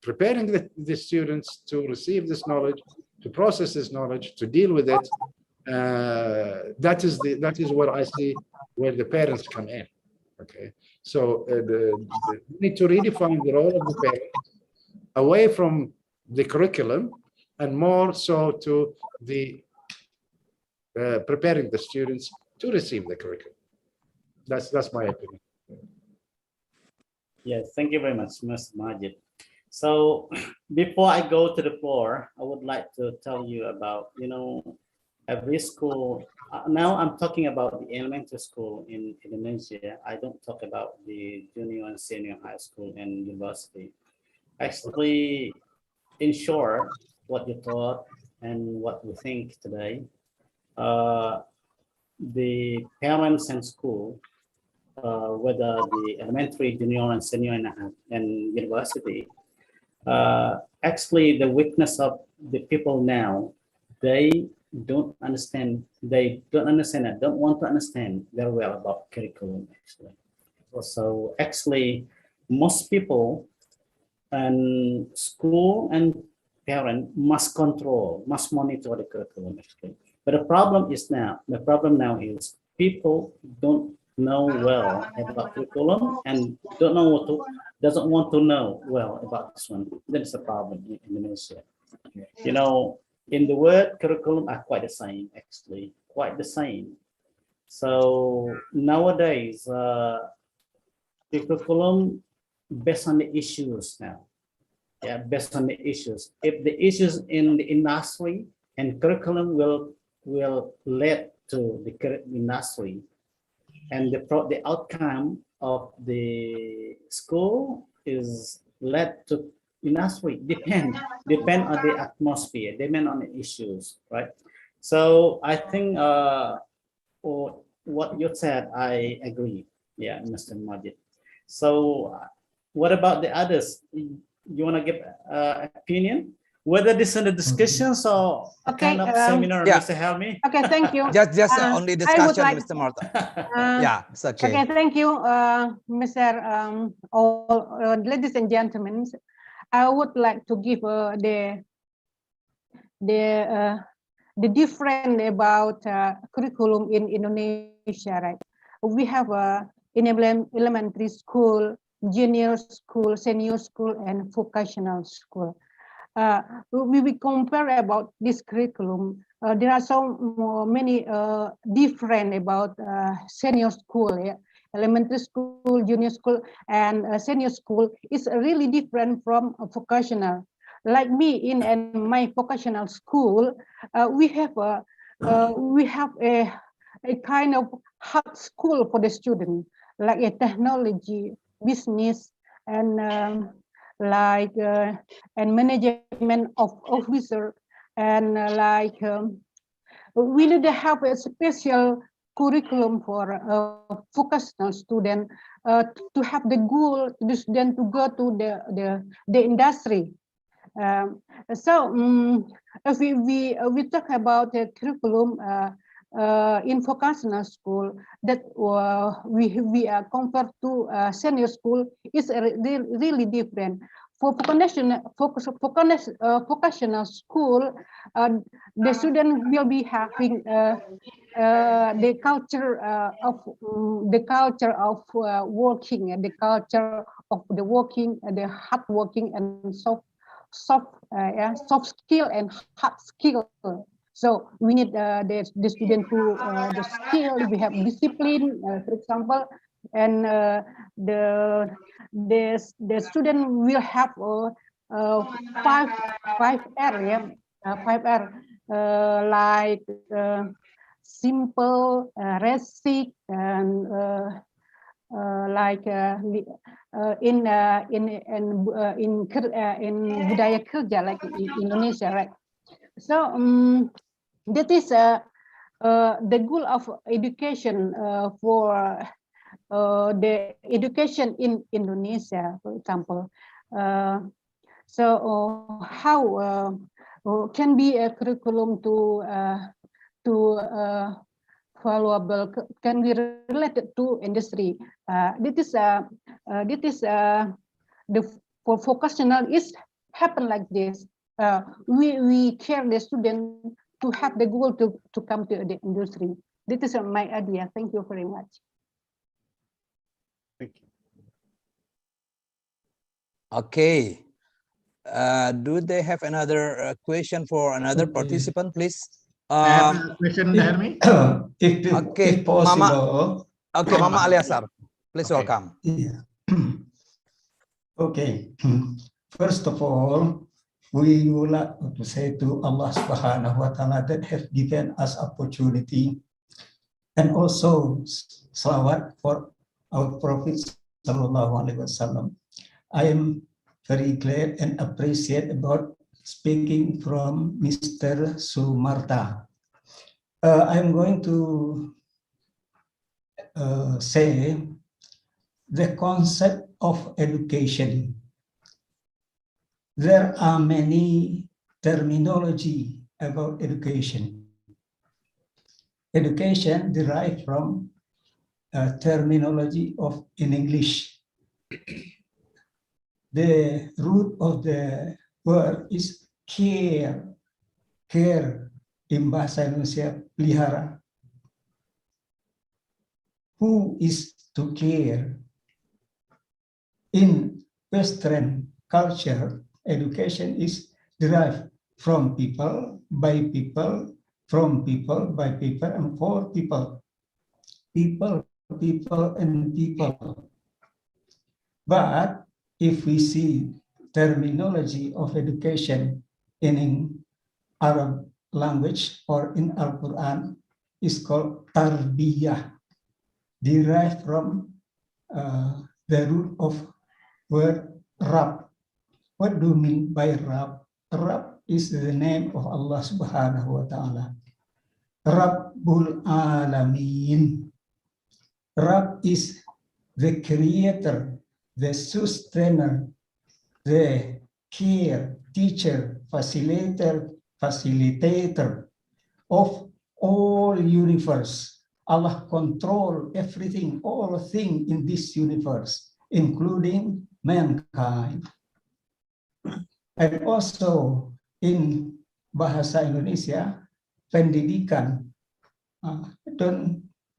preparing the students to receive this knowledge, to process this knowledge, to deal with it, that is where I see where the parents come in. Okay, so we need to redefine the role of the parents away from the curriculum and more so to the preparing the students to receive the curriculum. That's my opinion. Yes, thank you very much, Mr. Majid. So before I go to the floor, I would like to tell you about, every school. Now I'm talking about the elementary school in Indonesia. I don't talk about the junior and senior high school and university. Actually, in short, what you thought and what we think today, the parents and school, whether the elementary, junior, and senior and university, actually the weakness of the people now, they don't understand and don't want to understand very well about curriculum, actually. So actually, most people and school and parent must monitor the curriculum, actually. But the problem now is people don't know well about curriculum and doesn't want to know well about this one. That's the problem in Indonesia. In the word curriculum are quite the same, actually, quite the same. So nowadays, the curriculum based on the issues now. Yeah, based on the issues. If the issues in the industry and curriculum will lead to the industry, and the outcome of the school is led to industry, depend on the atmosphere, depend on the issues, right? So I think what you said, I agree. Yeah, Mr. Majid. So what about the others? You want to give opinion? Whether this is the discussions or a kind of seminar, yeah. Mr. Helmi? Okay, thank you. Just only discussion, like, Mr. Marta. Yeah, it's okay. Okay, thank you, Mr. All ladies and gentlemen. I would like to give the different about curriculum in Indonesia, right? We have in elementary school, junior school, senior school, and vocational school. we compare about this curriculum. There are so many different about senior school, yeah? Elementary school, junior school, and senior school is really different from vocational. Like me in my vocational school, we have a kind of hard school for the student, like a technology, business, and and management of officer, and we need to have a special curriculum for vocational student to have the goal the student to go to the industry. If we talk about the curriculum in vocational school that we are compared to senior school is really different. For vocational school, the student will be having the culture of working, and the culture of the working, the hard working, and soft skill and hard skill. So we need the student to the skill. We have discipline, for example, and the student will have five area, 5R, like simple, basic, and in budaya kerja, like in Indonesia, right? So that is the goal of education for the education in Indonesia, for example. How can be a curriculum to valuable, can be related to industry? The for vocational is happen like this. We care the student to have the goal to come to the industry. This is my idea. Thank you very much. Thank you. Okay. Do they have another question for another participant, please? I have a question, Hermi. Okay, if possible. Okay, Mama Aliasar, please Okay. welcome. Yeah. Okay. First of all, we would like to say to Allah Subhanahu wa Ta'ala that have given us opportunity, and also salawat for our Prophet Sallallahu Alaihi Wasallam. I am very glad and appreciate about speaking from Mr. Sumarta. I'm going to say the concept of education. There are many terminology about education. Education derived from terminology of in English. The root of the word is care. Care in bahasa Indonesia pelihara. Who is to care? In Western culture, education is derived from people, by people, from people, by people, and for people. People, people, and people. But if we see terminology of education in Arab language or in Al-Quran, is called tarbiyah, derived from the root of word Rab. What do you mean by Rab? Rab is the name of Allah Subhanahu wa Ta'ala. Rabbul Alameen. Rab is the creator, the sustainer, the care, teacher, facilitator of all universe. Allah control everything, all things in this universe, including mankind. And also in bahasa Indonesia, pendidikan.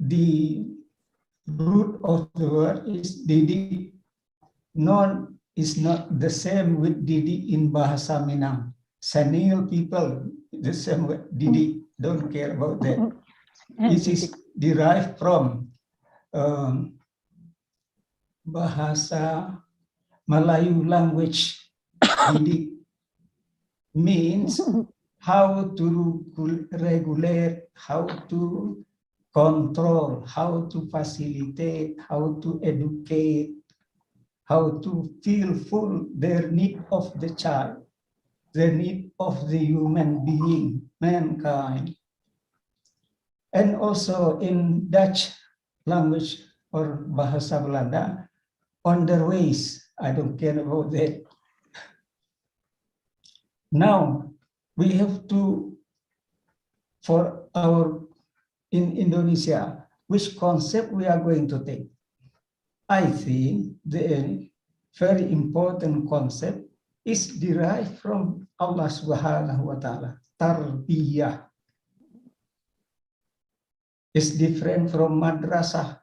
The root of the word is didik, non is not the same with Didi in Bahasa Minang. Senil people, the same with Didi, don't care about that. It is derived from Bahasa Melayu language. Didi means how to regulate, how to control, how to facilitate, how to educate, how to fulfill their need of the child, the need of the human being, mankind. And also in Dutch language or Bahasa Belanda, onderwijs, I don't care about that. Now, we have to, for our, in Indonesia, which concept we are going to take. I think the very important concept is derived from Allah Subhanahu wa Ta'ala, tarbiyah. It's different from madrasah.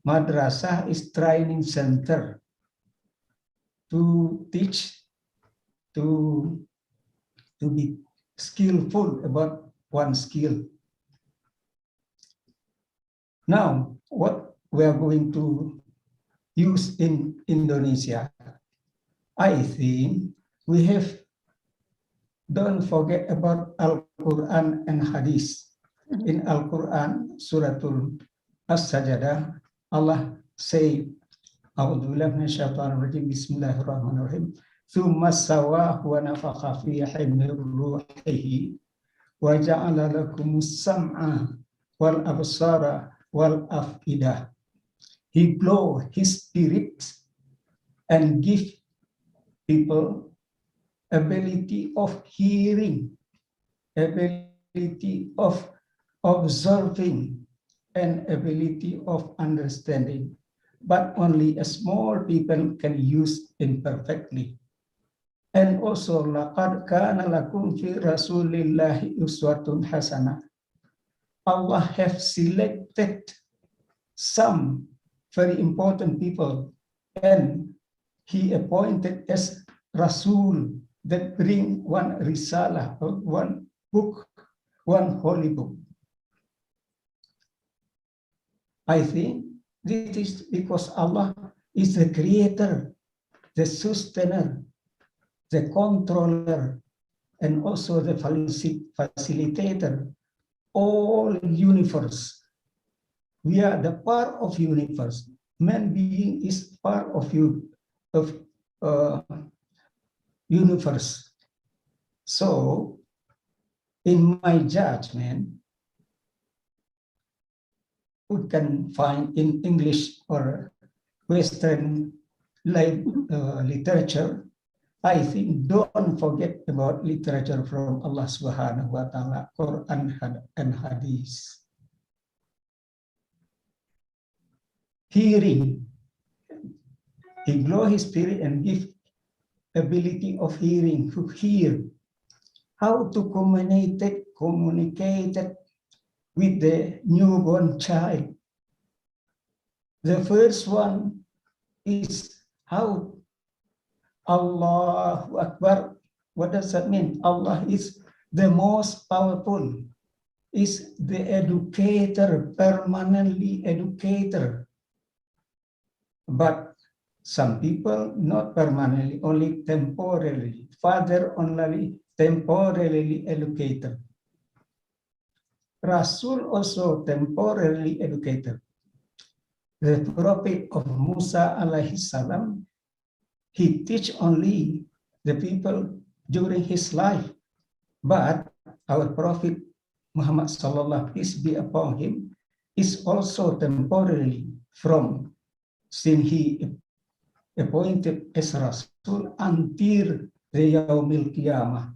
Madrasah is training center to teach, to be skillful about one skill. Now, what we are going to use in Indonesia, I think we have, don't forget about Al-Quran and Hadith. In Al-Quran, Suratul As-Sajadah, Allah say, A'udzubillahi minasyaitonir rajim, Bismillahirrahmanirrahim. Tsumma sawwahu wa nafakha fihi min ruhihi wa ja'ala lakumus sam'a wal absara wal afidah. He blow his spirit and give people ability of hearing, ability of observing, and ability of understanding. But only a small people can use imperfectly. And also, laqad kana lakum fi rasulillahi uswatun hasanah. Allah have selected some very important people, and He appointed as Rasul that bring one risalah, one book, one holy book. I think this is because Allah is the creator, the sustainer, the controller, and also the facilitator, all universe. We are the part of universe. Man being is part of universe. So, in my judgment, we can find in English or Western literature, I think don't forget about literature from Allah Subhanahu wa Ta'ala, Quran and Hadith. Hearing, He blow His spirit and give ability of hearing, to hear, how to communicate with the newborn child. The first one is how Allahu Akbar. What does that mean? Allah is the most powerful, is the educator, permanently educator. But some people not permanently, only temporarily. Father only temporarily educator. Rasul also temporarily educator. The prophet of Musa alaihi salam, he teach only the people during his life. But our prophet Muhammad sallallahu peace be upon him is also temporarily from since he appointed as Rasul until the Yaumil Qiyamah.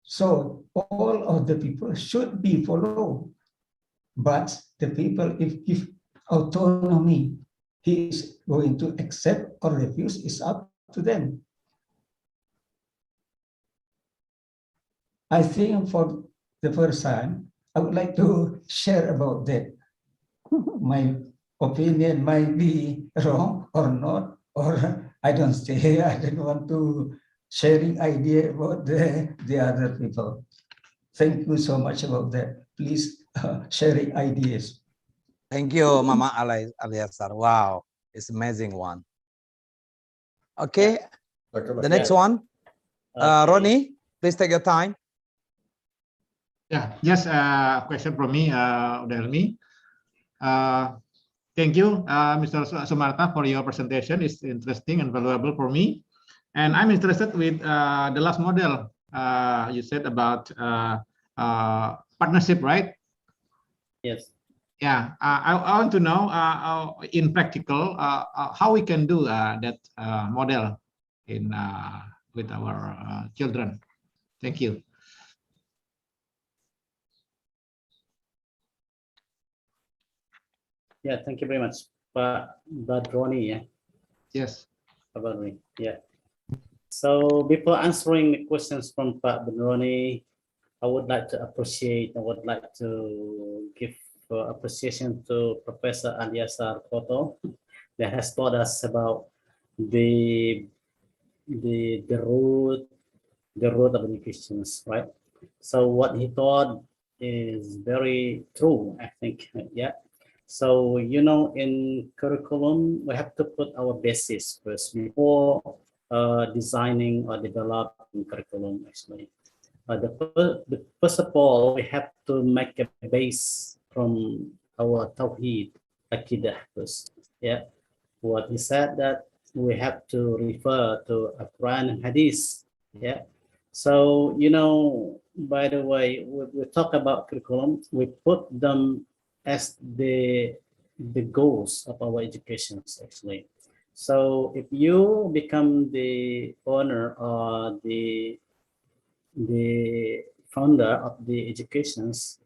So all of the people should be followed, but the people, if give autonomy, he is going to accept or refuse is up to them. I think for the first time, I would like to share about that. My opinion might be wrong or not, or I don't say I don't want to sharing idea about the other people. Thank you so much about that. Please sharing ideas. Thank you, Mama Aliasar. Wow, it's amazing one. Okay, the next one. Okay. Ronnie, please take your time. Yeah, just a question from me, Udarni. Thank you, Mr. Sumarta, for your presentation. It's interesting and valuable for me. And I'm interested with the last model you said about partnership, right? Yes. Yeah, I want to know in practical how we can do that model in with our children. Thank you. Yeah, thank you very much. But Ronnie, yeah. Yes. About me, yeah. So before answering the questions from Pak Benroni, I would like to give appreciation to Professor Aliasar Koto that has taught us about the root of education, right? So what he taught is very true, I think. Yeah. So, you know, in curriculum, we have to put our basis first before designing or developing curriculum, actually. First of all, we have to make a base from our Tawheed, Aqidah first. Yeah. What he said that we have to refer to a Quran and Hadith. Yeah. So, you know, by the way, we talk about curriculum, we put them as the goals of our education, actually. So if you become the owner or the founder of the educations,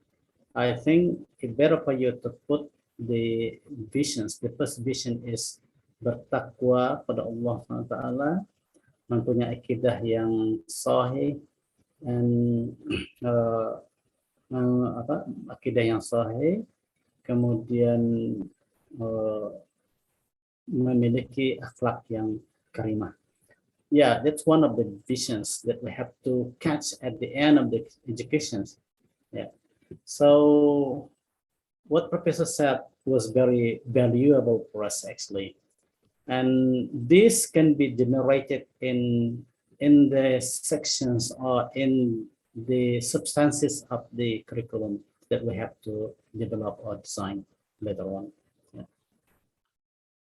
I think it's better for you to put the visions. The first vision is bertakwa pada Allah SWT, mempunyai akidah yang sahih, and akidah yang sahih, kemudian memiliki akhlak yang karimah. Yeah, that's one of the visions that we have to catch at the end of the education. Yeah. So what Professor said was very valuable for us, actually. And this can be generated in the sections or in the substances of the curriculum that we have to develop or design later on. Yeah.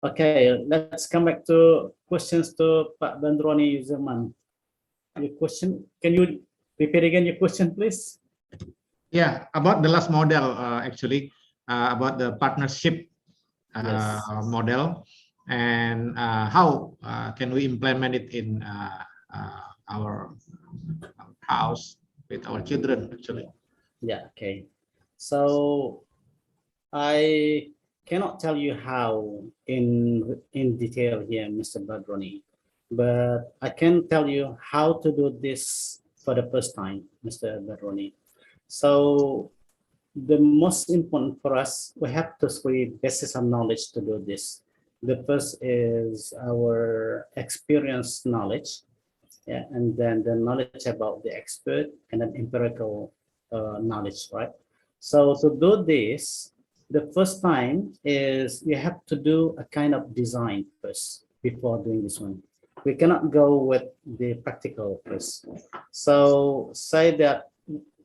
Okay, let's come back to questions to Pak Bandroni Yuzerman. Your question, can you repeat again your question, please? Yeah, about the last model, actually, about the partnership Yes. model, and how can we implement it in our house with our children, actually. Yeah, okay. So I cannot tell you how in detail here, Mr. Badroni, but I can tell you how to do this for the first time, Mr. Badroni. So the most important for us, we have to three basis of knowledge to do this. The first is our experience knowledge, yeah, and then the knowledge about the expert, and then empirical knowledge, right? So to do this, the first time is you have to do a kind of design first before doing this one. We cannot go with the practical first. So say that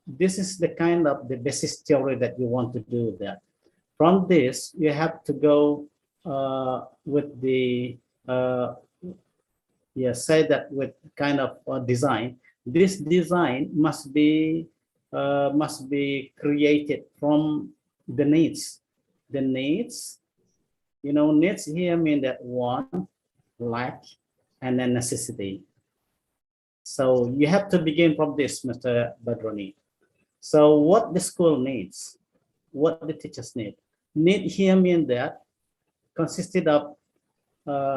this is the kind of the basis theory that you want to do that. From this, you have to go with the, say that with kind of design. This design must be created from the needs. The needs, you know, needs here mean that want, like, and then necessity. So you have to begin from this, Mr. Badroni. So what the school needs, what the teachers need. Need here mean that consisted of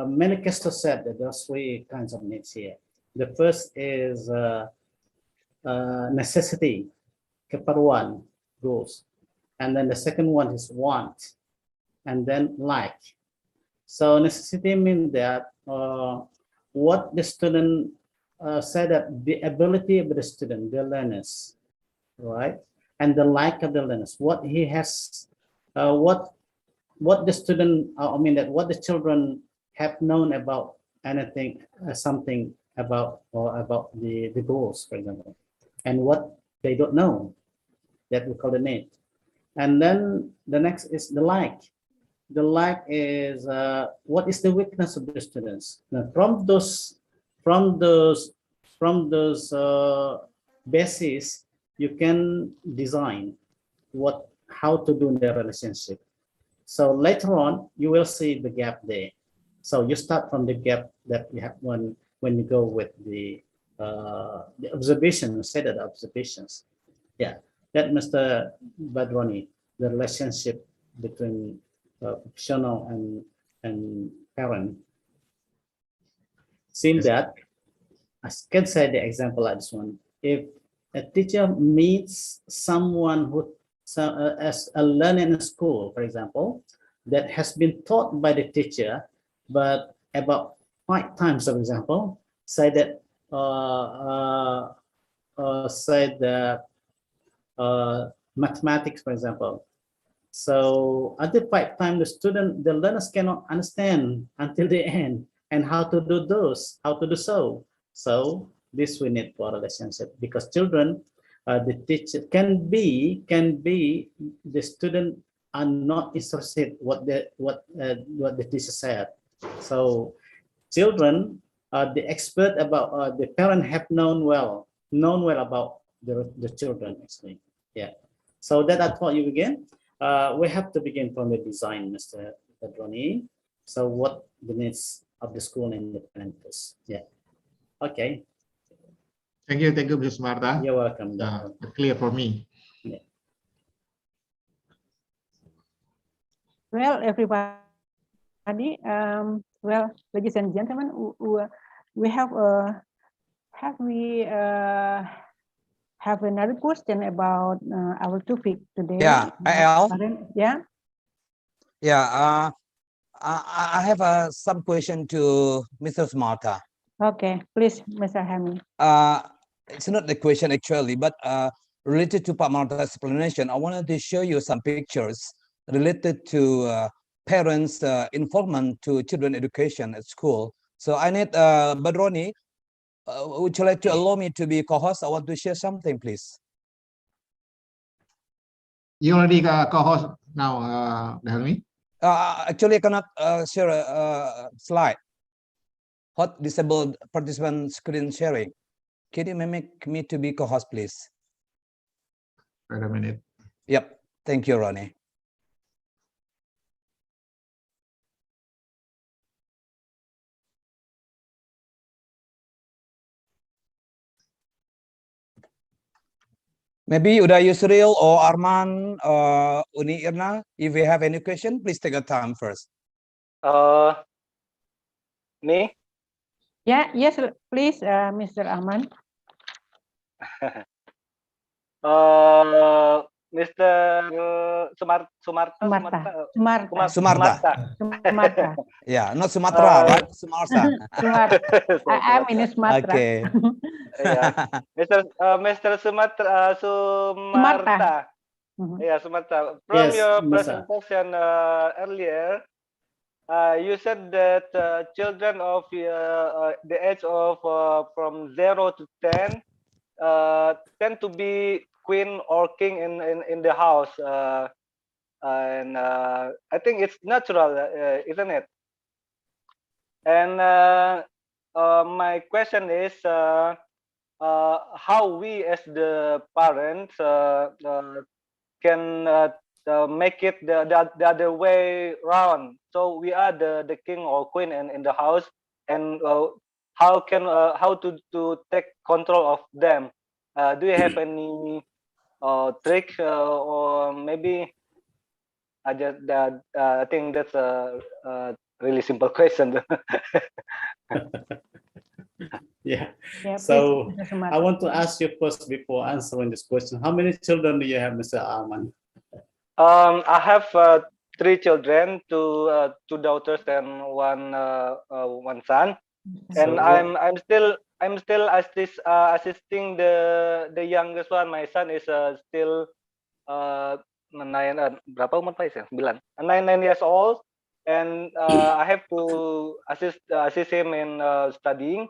many casters said that there are three kinds of needs here. The first is necessity, keperluan, goals. And then the second one is want, and then like. So necessity means that what the student said that the ability of the student, the learners, right, and the like of the learners, what he has, what the student, I mean that what the children have known about anything, something about or about the goals, for example, and what they don't know, that we call the need. And then the next is the like. The like is what is the weakness of the students. Now, from those bases, you can design how to do the relationship. So later on, you will see the gap there. So you start from the gap that you have when you go with the observation, set of observations. Yeah, that Mr. Badroni, the relationship between professional and parent. Seems that I can say the example like this one. If a teacher meets someone who as a learner in a school, for example, that has been taught by the teacher, but about 5 times, for example, say that mathematics, for example. So until 5 times, the learners cannot understand until the end and how to do those, how to do so. So this we need for relationship, because children, the teacher can be the student are not interested what the teacher said. So children, the expert about the parent have known well about the children actually. Yeah. So that I taught you again. We have to begin from the design, Mr. Badroni. So what the needs of the school and the parents. Yeah. Okay. Thank you, Mr. Sumarta. You're welcome. Clear for me. Yeah. Well, everybody, well, ladies and gentlemen, we have have another question about our topic today. Yeah, Al. Yeah. Yeah. I have some question to Mr. Sumarta. Okay, please, Mr. Hami. It's not the question actually, but related to Pak Marta's explanation, I wanted to show you some pictures related to parents' involvement to children education at school. So I need Badroni, would you like to allow me to be co-host? I want to share something, please. You already co-host now, Helmi? Actually, I cannot share a slide. Hot disabled participant screen sharing. Can you make me to be co-host, please? Wait a minute. Yep. Thank you, Ronnie. Maybe Uda Yusril or Arman or Uni Irna, if you have any question, please take a time first. Me? Yeah, yes, please, Mr. Arman. Mr. Sumarta. Yeah, not Sumatra, right? Sumarta. I'm in Sumatra. Okay. Yeah. Mr. Sumarta. Yeah, Sumarta. From Yes, your Masa. presentation earlier, you said that children of the age of from 0 to 10 tend to be queen or king in the house, and I think it's natural, isn't it? And my question is how we as the parents can make it the other way around. So we are the king or queen in the house, and how to take control of them? Do you have any trick, or maybe I just I think that's a really simple question. Yeah. Yeah, So please, Mr. Sumarta. I want to ask you first before answering this question. How many children do you have, Mr. Arman? I have 3 children, two daughters and one son. And So I'm still assisting the youngest one. My son is still berapa umur Pak Is ya? 9. 9 years old, and I have to assist him in studying.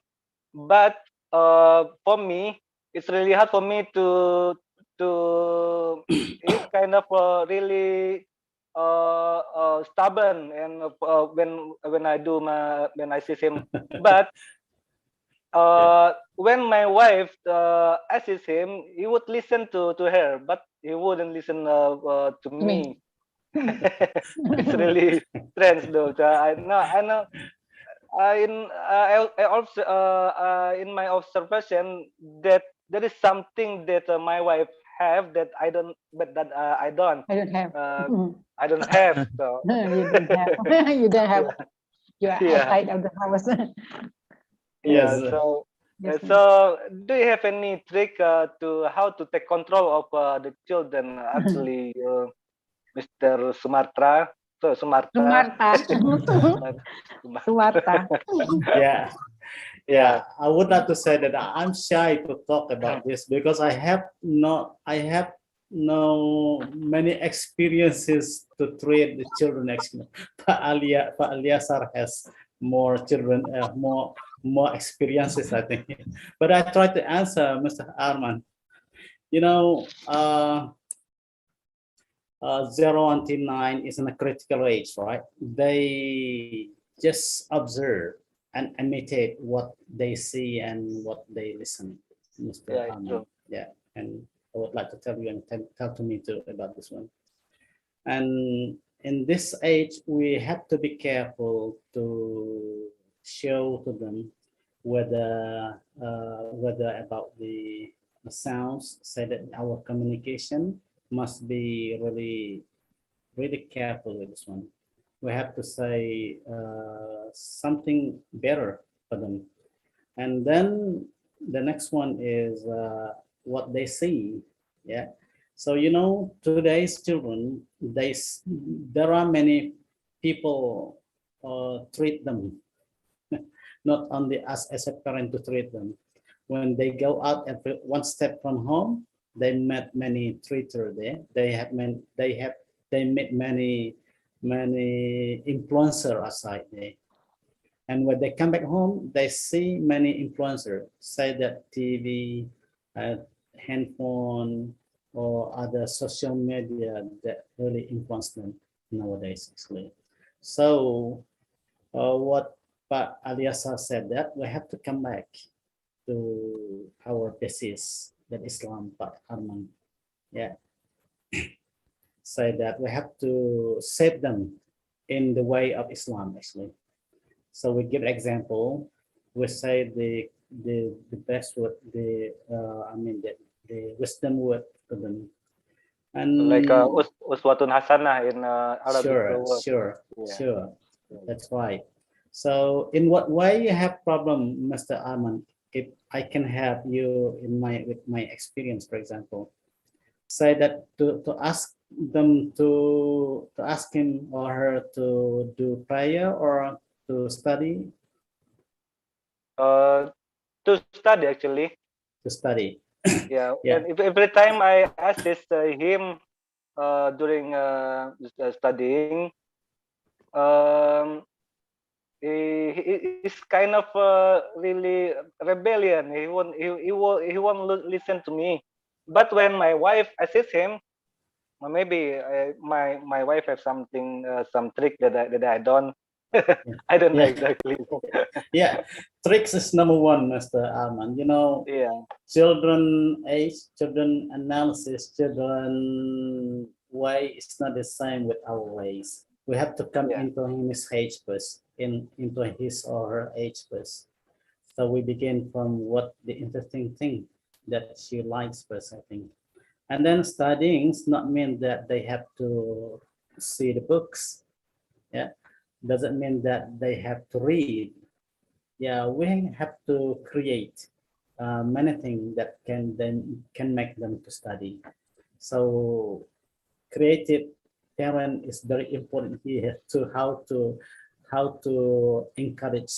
But for me, it's really hard for me to he's kind of really stubborn, and when I see him. But when my wife assists him, he would listen to her, but he wouldn't listen to me. It's really strange though. So I know. I also in my observation that there is something that my wife have that I don't, but that I don't. I don't have. I don't have. So You don't have. You don't have. You are yeah, outside of the house. yes, yeah. So Yes, so do you have any trick to how to take control of the children? Actually, Mr. Sumarta. So Sumarta. Sumarta. Sumarta. yeah, Yeah. I would like to say that I'm shy to talk about this because I have no many experiences to treat the children. Actually, Pak Aliasar has more children, more experiences, I think. But I try to answer Mr. Arman. You know, 0 until 9 is in a critical age, right? They just observe and imitate what they see and what they listen, Mr. Yeah, Arman. true. Yeah, and I would like to tell you and tell to me too about this one. And in this age, we have to be careful to show to them whether about the sounds, say that our communication must be really careful with this one. We have to say something better for them. And then the next one is what they see. Yeah. So, you know, today's children, there are many people treat them, not only us as a parent to treat them. When they go out and one step from home, they met many treaters there. They met many influencer aside there. And when they come back home, they see many influencers, say that TV, handphone, or other social media that really influence them nowadays, actually. So what Pak Aliasa said, that we have to come back to our basis, that Islam, Pak Arman. Yeah. Say that we have to save them in the way of Islam, actually. So we give example. We say the best word, the wisdom word to them. And Like uswatun hasanah in Arabic word. Sure. Yeah. That's right. So in what way you have problem, Mr. Arman? If I can help you with my experience, for example, say that to ask them to ask him or her to do prayer or to study. To study actually. To study. Yeah. Yeah. And every time I assist him during studying, um, he is kind of really rebellion. He won't listen to me. But when my wife assists him, maybe my wife have something some trick that I don't. I don't know exactly. Yeah, tricks is number one, Mr. Arman. You know, Yeah. children age, children analysis, children way is not the same with our ways. We have to come into his age first, into his or her age first. So we begin from what the interesting thing that she likes first, I think. And then studying does not mean that they have to see the books. Yeah, doesn't mean that they have to read. Yeah, we have to create many things that can make them to study. So creative parent is very important here to how how to encourage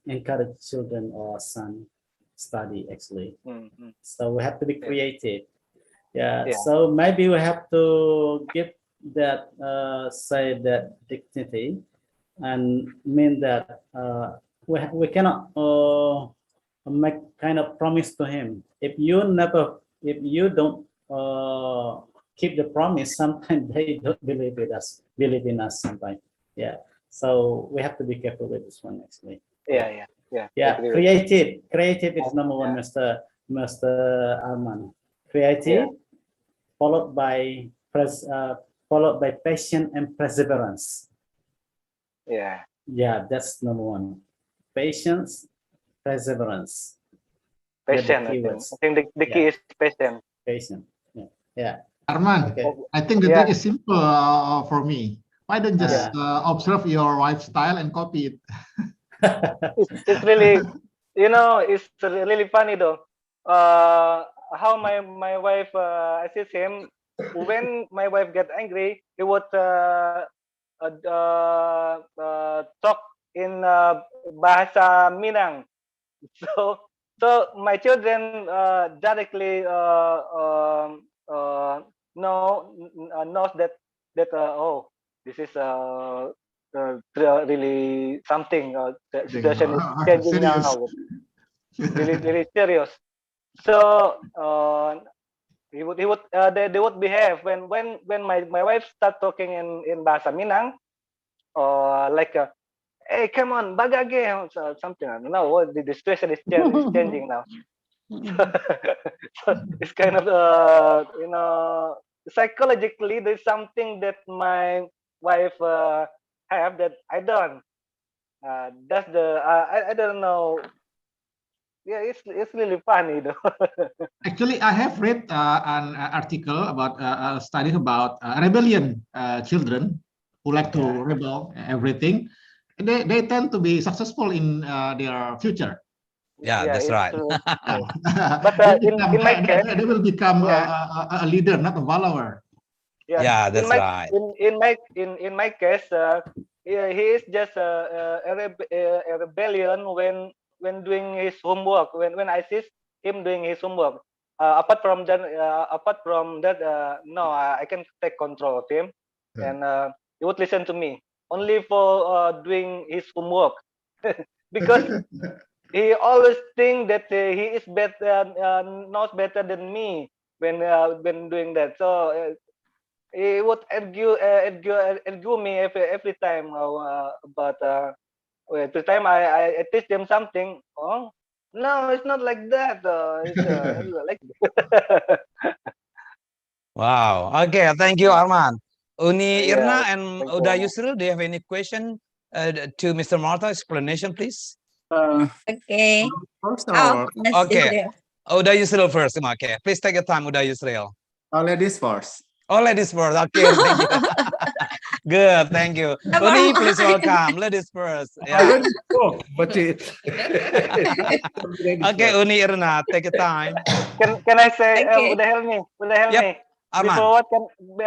encourage children or son study actually. So we have to be creative. Yeah. So maybe we have to give that say that dignity and mean that we cannot make kind of promise to him. If you don't keep the promise, sometimes they don't believe in us sometimes. Yeah. So we have to be careful with this one actually. Yeah. Creative is number one, Mr. Arman. Creative, followed by patience and perseverance. Yeah, that's number one. Patience, perseverance. Patient. I think the key is patient. Patient. Yeah. Arman, Okay. I think the trick is simple for me. Why don't just observe your wife's style and copy it? It's really, it's really funny though. How my wife assists him when my wife get angry, he would talk in bahasa Minang. So my children directly knows that oh, this is really something. The situation is changing now. Really serious. So they would behave when my wife start talking in bahasa Minang, like hey, come on, bagage, or something. I don't know. What the situation is changing now. So it's kind of psychologically there's something that my wife have that I don't. That's the I don't know. Yeah, it's really funny though. Actually, I have read an article about a study about rebellion children who like to rebel everything. They tend to be successful in their future. Yeah, that's right. But in my case, they will become a leader, not a follower. Yeah, that's right. In my case, he is just a rebellion when doing his homework. When I assist him doing his homework. Apart from that, no, I can take control of him, and he would listen to me only for doing his homework, because he always think that he is better, knows better than me when doing that. So he would argue me every time about every time I teach them something. Oh no, it's not like that. It's like Wow. Okay, thank you, Arman. Uni Yeah, Irna and thank you, Uda Arman. Yusril, do you have any question to Mr. Martha? Explanation, please. Okay. First Oh, or Mas Okay. Israel. Uda Yusril first. Okay, please take your time, Uda Yusril. ladies first? Oh, ladies first. Okay, thank you. Good, thank you. Never Uni, please mind. welcome. Ladies first. I Yeah. already spoke, but Okay, Uni Irna, take your time. Can I say Okay. would help me? Yep, Arman.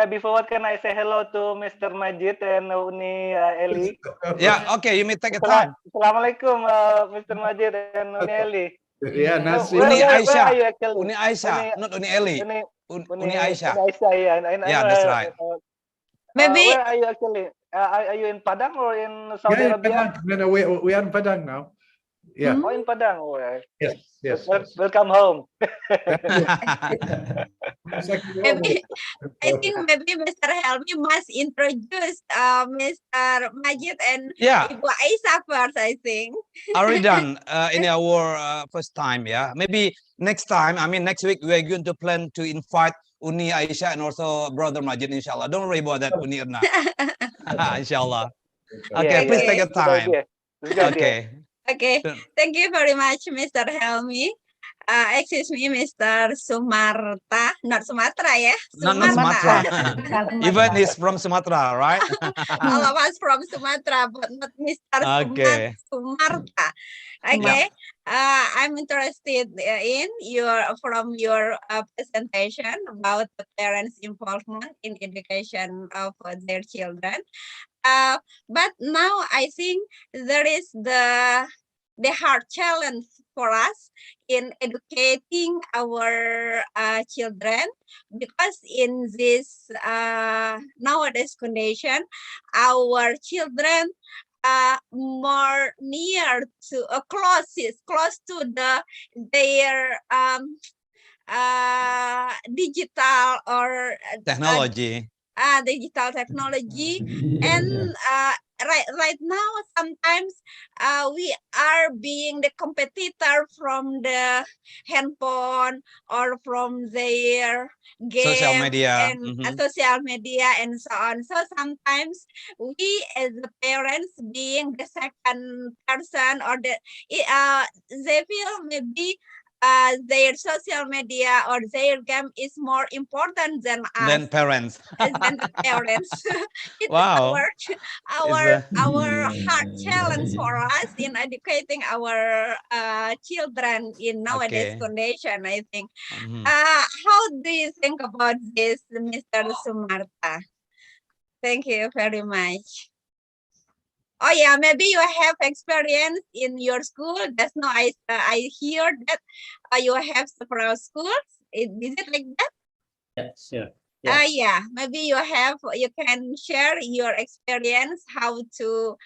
Before what can I say hello to Mr. Majid and Uni Eli? Yeah, okay, you may take your time. Assalamualaikum, Mr. Majid and Uni Eli. Yeah, nice. Where Uni are Aisyah. you actually? Uni Aisyah, not Uni Eli. Uni Aisyah. Aisyah, yeah. I know. Yeah, that's right. Maybe Where are you actually? Are you in Padang or in Saudi Yeah, Arabia? Padang. No, we are in Padang now. Yeah. Oh, in Padang. Oh, yeah. Yes. Welcome home. maybe I think maybe Mr. Helmi must introduce Mr. Majid and Yeah, Ibu Aisyah first, I think. already done in our first time. Yeah, maybe next time. I mean, next week we're going to plan to invite Uni Aisyah and also Brother Majid. Inshallah, don't worry about that, Uni Irna. Inshallah. Okay, please take your Good time. idea. Good idea. Okay. Okay, thank you very much, Mr. Helmi. Excuse me, Mr. Sumarta, not Sumatra, yeah? Not Sumatra. Even he's from Sumatra, right? All of us from Sumatra, but not Mr. Okay. Sumarta. Okay, I'm interested in your presentation about the parents' involvement in education of their children. But now I think there is the hard challenge for us in educating our children, because in this nowadays condition, our children more near to close to their digital or Technology. digital technology. Yeah, And yeah. right now sometimes we are being the competitor from the handphone or from their Social game media. and Mhm. social media and so on. So sometimes we as the parents being the second person, or they feel maybe their social media or their game is more important than us, Then parents. than the parents. It's Wow. Is our hard Yeah, challenge yeah. for us in educating our children in nowadays okay. condition, I think. Mhm. How do you think about this, Mr. Sumarta? Thank you very much. Oh yeah, maybe you have experience in your school. That's no, I hear that you have several schools. Is it like that? Yeah, sure. Yeah. Yeah, maybe you can share your experience how to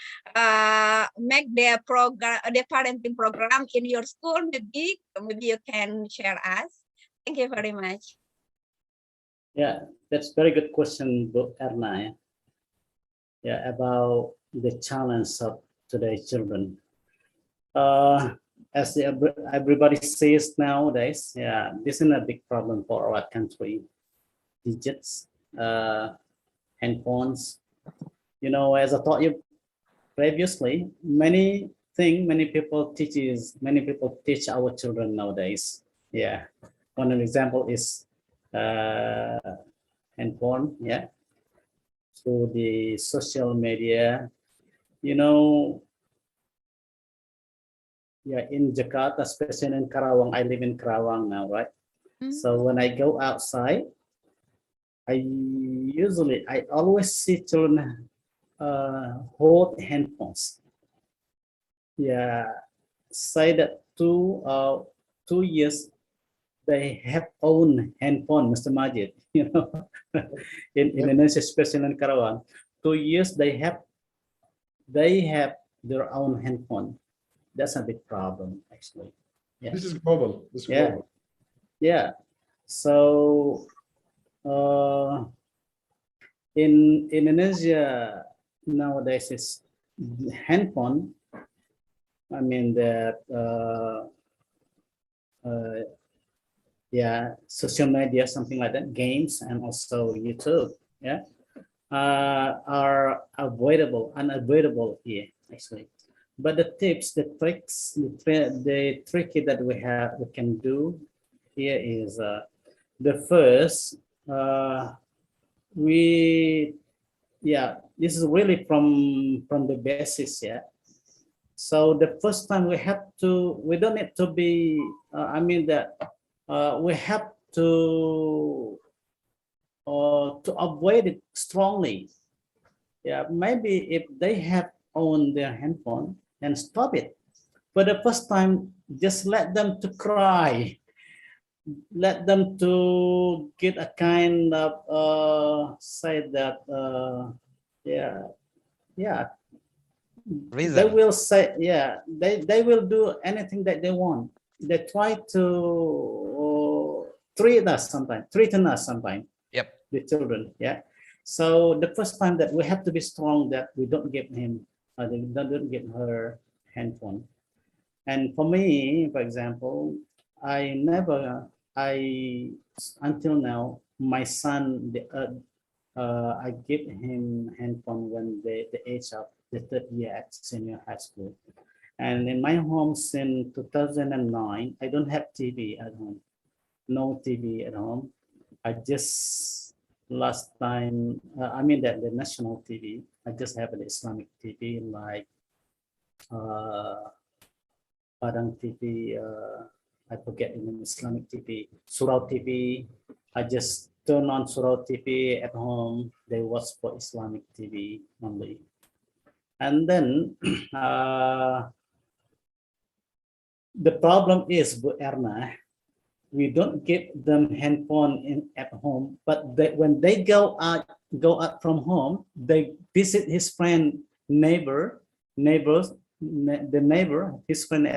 make the program, the parenting program in your school. Maybe you can share us. Thank you very much. Yeah, that's very good question, Erna. Yeah, about the challenge of today's children. As everybody says nowadays, yeah, this is a big problem for our country. Digits, handphones. You know, as I taught you previously, many people teach our children nowadays. Yeah, one example is handphone. Yeah, through the social media. You know, yeah, in Jakarta, especially in Karawang, I live in Karawang now, right? So when I go outside, I always see children hold handphones. Yeah, say that 2 years they have own handphone, Mr. Majid. You know, in Indonesia, especially in Karawang, 2 years they have their own handphone. That's a big problem, actually. Yeah. This is global. This is Yeah. global. Yeah. So in Indonesia nowadays is handphone. I mean that yeah, social media, something like that, games, and also YouTube. Yeah, are unavoidable here actually. But the tips, the tricks, the tricky that we can do here is the first this is really from the basis. Yeah, so the first time we don't need to be we have to avoid it strongly. Yeah, maybe if they have owned their handphone, and stop it. For the first time, just let them to cry, let them to get a kind of say that Reason. they will say they will do anything that they want. They try to threaten us sometimes. Yep. The children, yeah. So the first time that we have to be strong, that we don't give him, they don't give her handphone. And for me, for example, until now, my son, I give him handphone when the age of the third year at senior high school. And in my home since 2009, I don't have TV at home. No TV at home. I just last time, the national TV. I just have an Islamic TV like Padang TV. I forget the name, Islamic TV, Surau TV. I just turn on Surau TV at home. They watch for Islamic TV only. And then the problem is, Bu Erna, we don't give them handphone at home, but when they go out from home, they visit his friend, his friend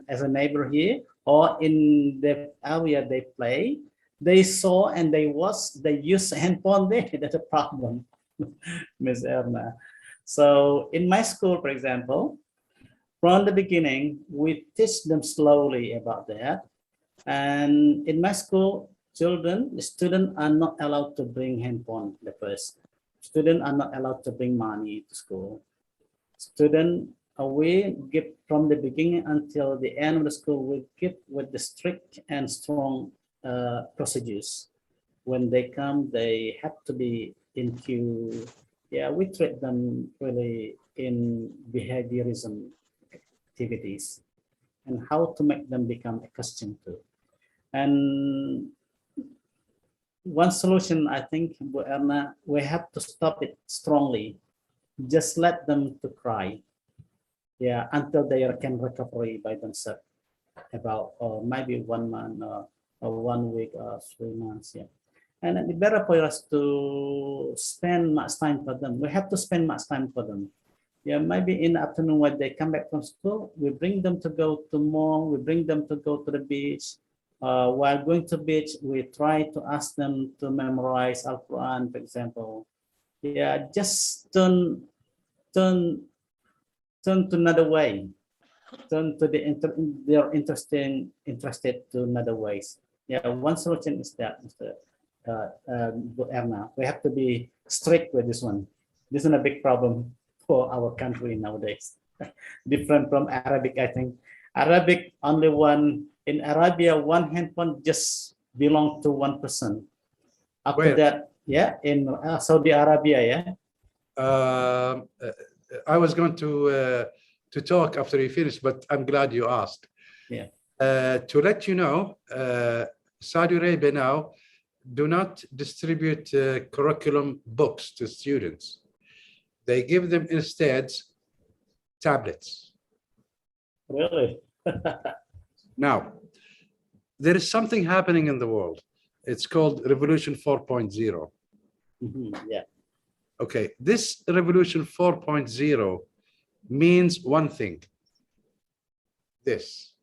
as a neighbor here, or in the area they play. They saw and they watch, they use handphone there. That's a problem, Ms. Erna. So in my school, for example, from the beginning, we teach them slowly about that. And in my school, students are not allowed to bring handphone the first. Students are not allowed to bring money to school. Students, we give from the beginning until the end of the school, we keep with the strict and strong procedures. When they come, they have to be in queue. Yeah, we treat them really in behaviorism activities and how to make them become accustomed to. And one solution, I think, Bu Erna, we have to stop it strongly. Just let them to cry. Yeah, until they can recover by themselves. About maybe 1 month or 1 week or 3 months. Yeah, and it's better for us to spend much time for them. We have to spend much time for them. Yeah, maybe in the afternoon when they come back from school, we bring them to go to mall. We bring them to go to the beach. While going to beach, we try to ask them to memorize Al-Quran, for example. Yeah, just turn to another way. Turn to they're interested to another ways. Yeah, one solution is that, Mr. Erna. We have to be strict with this one. This is a big problem for our country nowadays. Different from Arabic, I think. Arabic, only one, in Arabia, one handphone just belong to one person. After that, yeah, in Saudi Arabia, yeah. I was going to talk after you finish, but I'm glad you asked. Yeah. To let you know, Saudi Arabia now do not distribute curriculum books to students. They give them instead tablets. Really? Now, there is something happening in the world. It's called Revolution 4.0. Yeah. Okay, this Revolution 4.0 means one thing. This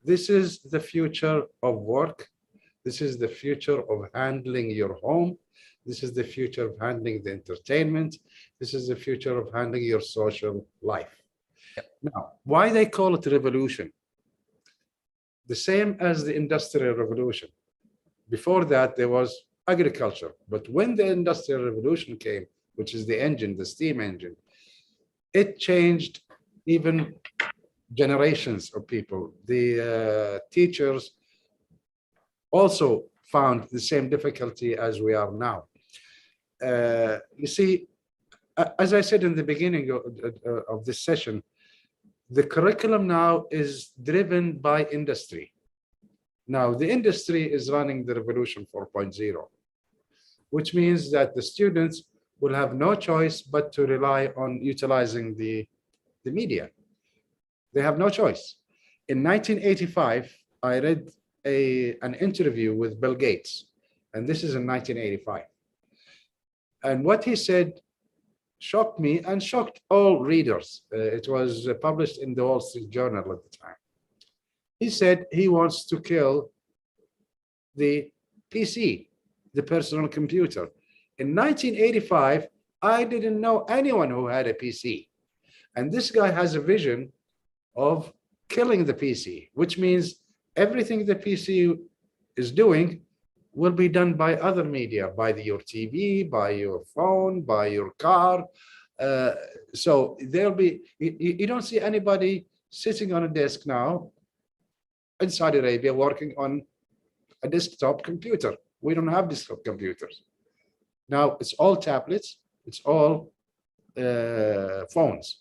is the future of work. This is the future of handling your home. This is the future of handling the entertainment. This is the future of handling your social life. Yep. Now, why they call it a revolution? The same as the Industrial Revolution. Before that, there was agriculture. But when the Industrial Revolution came, which is the engine, the steam engine, it changed even generations of people. The teachers also found the same difficulty as we are now. You see, as I said in the beginning of this session, the curriculum now is driven by industry. Now, the industry is running the Revolution 4.0, which means that the students will have no choice but to rely on utilizing the media. They have no choice. In 1985, I read an interview with Bill Gates, and this is in 1985. And what he said shocked me and shocked all readers. It was published in the Wall Street Journal at the time. He said he wants to kill the PC, the personal computer. In 1985, I didn't know anyone who had a PC. And this guy has a vision of killing the PC, which means everything the PC is doing will be done by other media, by your TV, by your phone, by your car. So there'll be, you don't see anybody sitting on a desk now in Saudi Arabia working on a desktop computer. We don't have desktop computers. Now it's all tablets, it's all phones.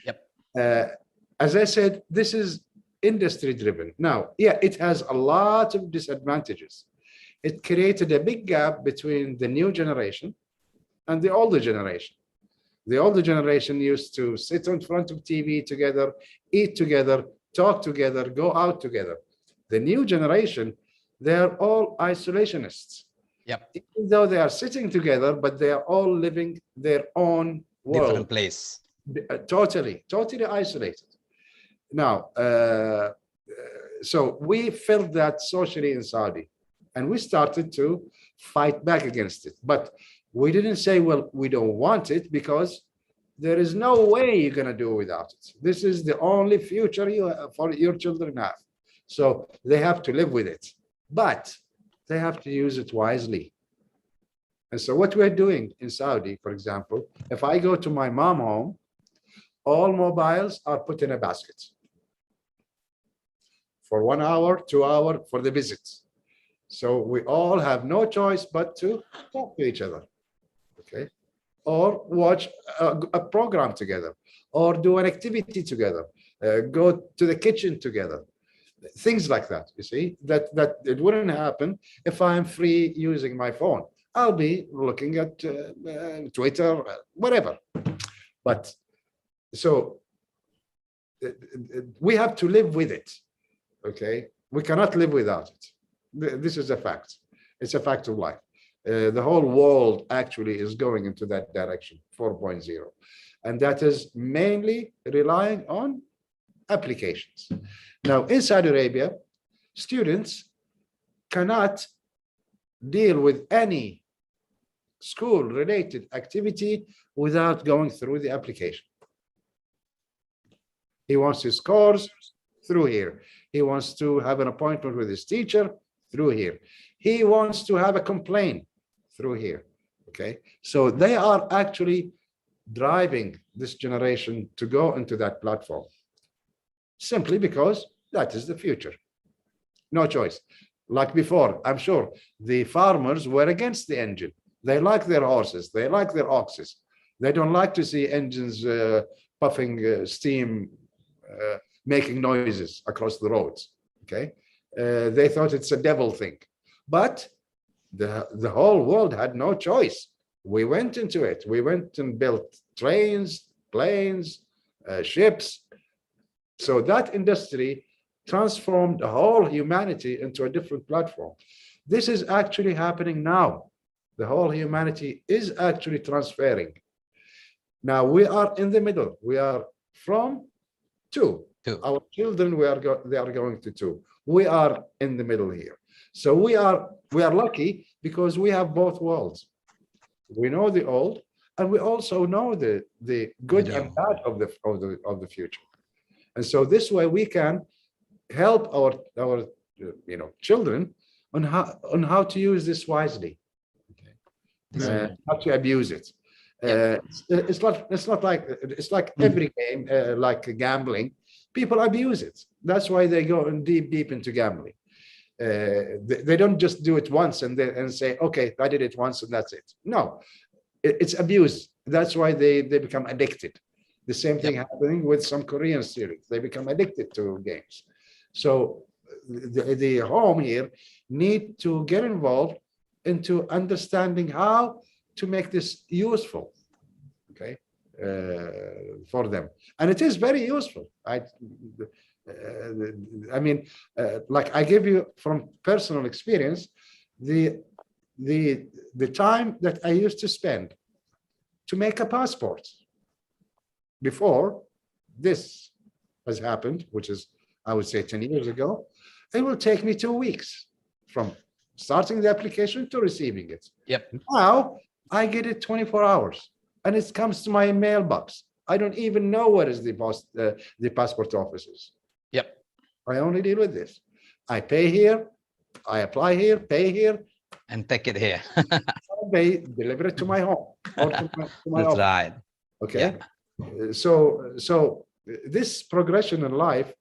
Yep. As I said, this is industry driven. Now, yeah, it has a lot of disadvantages. it created a big gap between the new generation and the older generation. The older generation used to sit in front of TV together, eat together, talk together, go out together. The new generation, they're all isolationists. Yep. Even though they are sitting together, but they are all living their own world. Different place. Totally isolated. Now, so we felt that socially in Saudi, and we started to fight back against it. But we didn't say, well, we don't want it, because there is no way you're going to do without it. This is the only future for your children have. So they have to live with it, but they have to use it wisely. And so what we're doing in Saudi, for example, if I go to my mom home, all mobiles are put in a basket for 1 hour, 2 hours for the visits. So we all have no choice but to talk to each other, okay? Or watch a program together, or do an activity together, go to the kitchen together. Things like that, you see, that it wouldn't happen if I'm free using my phone. I'll be looking at Twitter, whatever. But so we have to live with it, okay? We cannot live without it. This is a fact. It's a fact of life. The whole world actually is going into that direction, 4.0. And that is mainly relying on applications. Now, in Saudi Arabia, students cannot deal with any school-related activity without going through the application. He wants his course through here. He wants to have an appointment with his teacher through here. He wants to have a complaint through here, okay? So they are actually driving this generation to go into that platform, simply because that is the future. No choice. Like before, I'm sure the farmers were against the engine. They like their horses, they like their oxes. They don't like to see engines puffing steam, making noises across the roads, okay? They thought it's a devil thing. But the whole world had no choice. We went into it. We went and built trains, planes, ships. So that industry transformed the whole humanity into a different platform. This is actually happening now. The whole humanity is actually transferring. Now we are in the middle. We are from two. Our children, they are going to two. We are in the middle here. So we are lucky because we have both worlds. We know the old, and we also know the good and bad of the future. And so this way we can help our children on how to use this wisely, not to abuse it. It's like every game, like gambling. People abuse it. That's why they go deep into gambling. They don't just do it once and say, okay, I did it once and that's it. No, it's abuse. That's why they become addicted. The same thing happening with some Korean series. They become addicted to games. So the home here need to get involved into understanding how to make this useful, okay, for them. And it is very useful. I mean, like I give you from personal experience, the time that I used to spend to make a passport before this has happened, which is, I would say 10 years ago, it will take me 2 weeks from starting the application to receiving it. Yep. Now I get it 24 hours and it comes to my mailbox. I don't even know where is the passport offices. Yep. I only deal with this. I pay here, I apply here, pay here, and take it here. They deliver it to my home or to my That's office. right. Okay. Yeah. So this progression in life,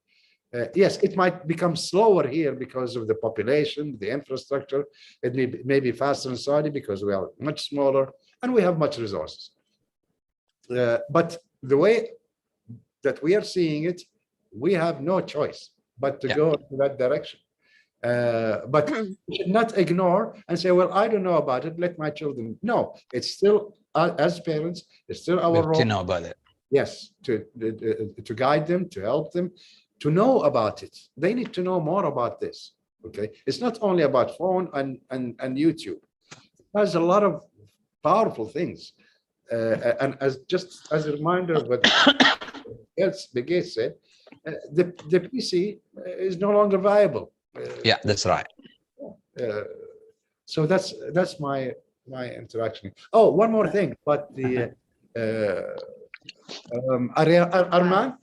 yes, it might become slower here because of the population, the infrastructure. It may be faster in Saudi because we are much smaller and we have much resources. But the way that we are seeing it, we have no choice but to go in that direction. But we should not ignore and say, well, I don't know about it, let my children. No, it's still, as parents, it's still We our have to role. know about it. Yes, to guide them, to help them, to know about it. They need to know more about this. Okay, it's not only about phone and YouTube. It has a lot of powerful things. And just as a reminder of what the Gates said, the PC is no longer viable. Yeah, that's right. So that's my interaction. Oh, one more thing, but the Arman,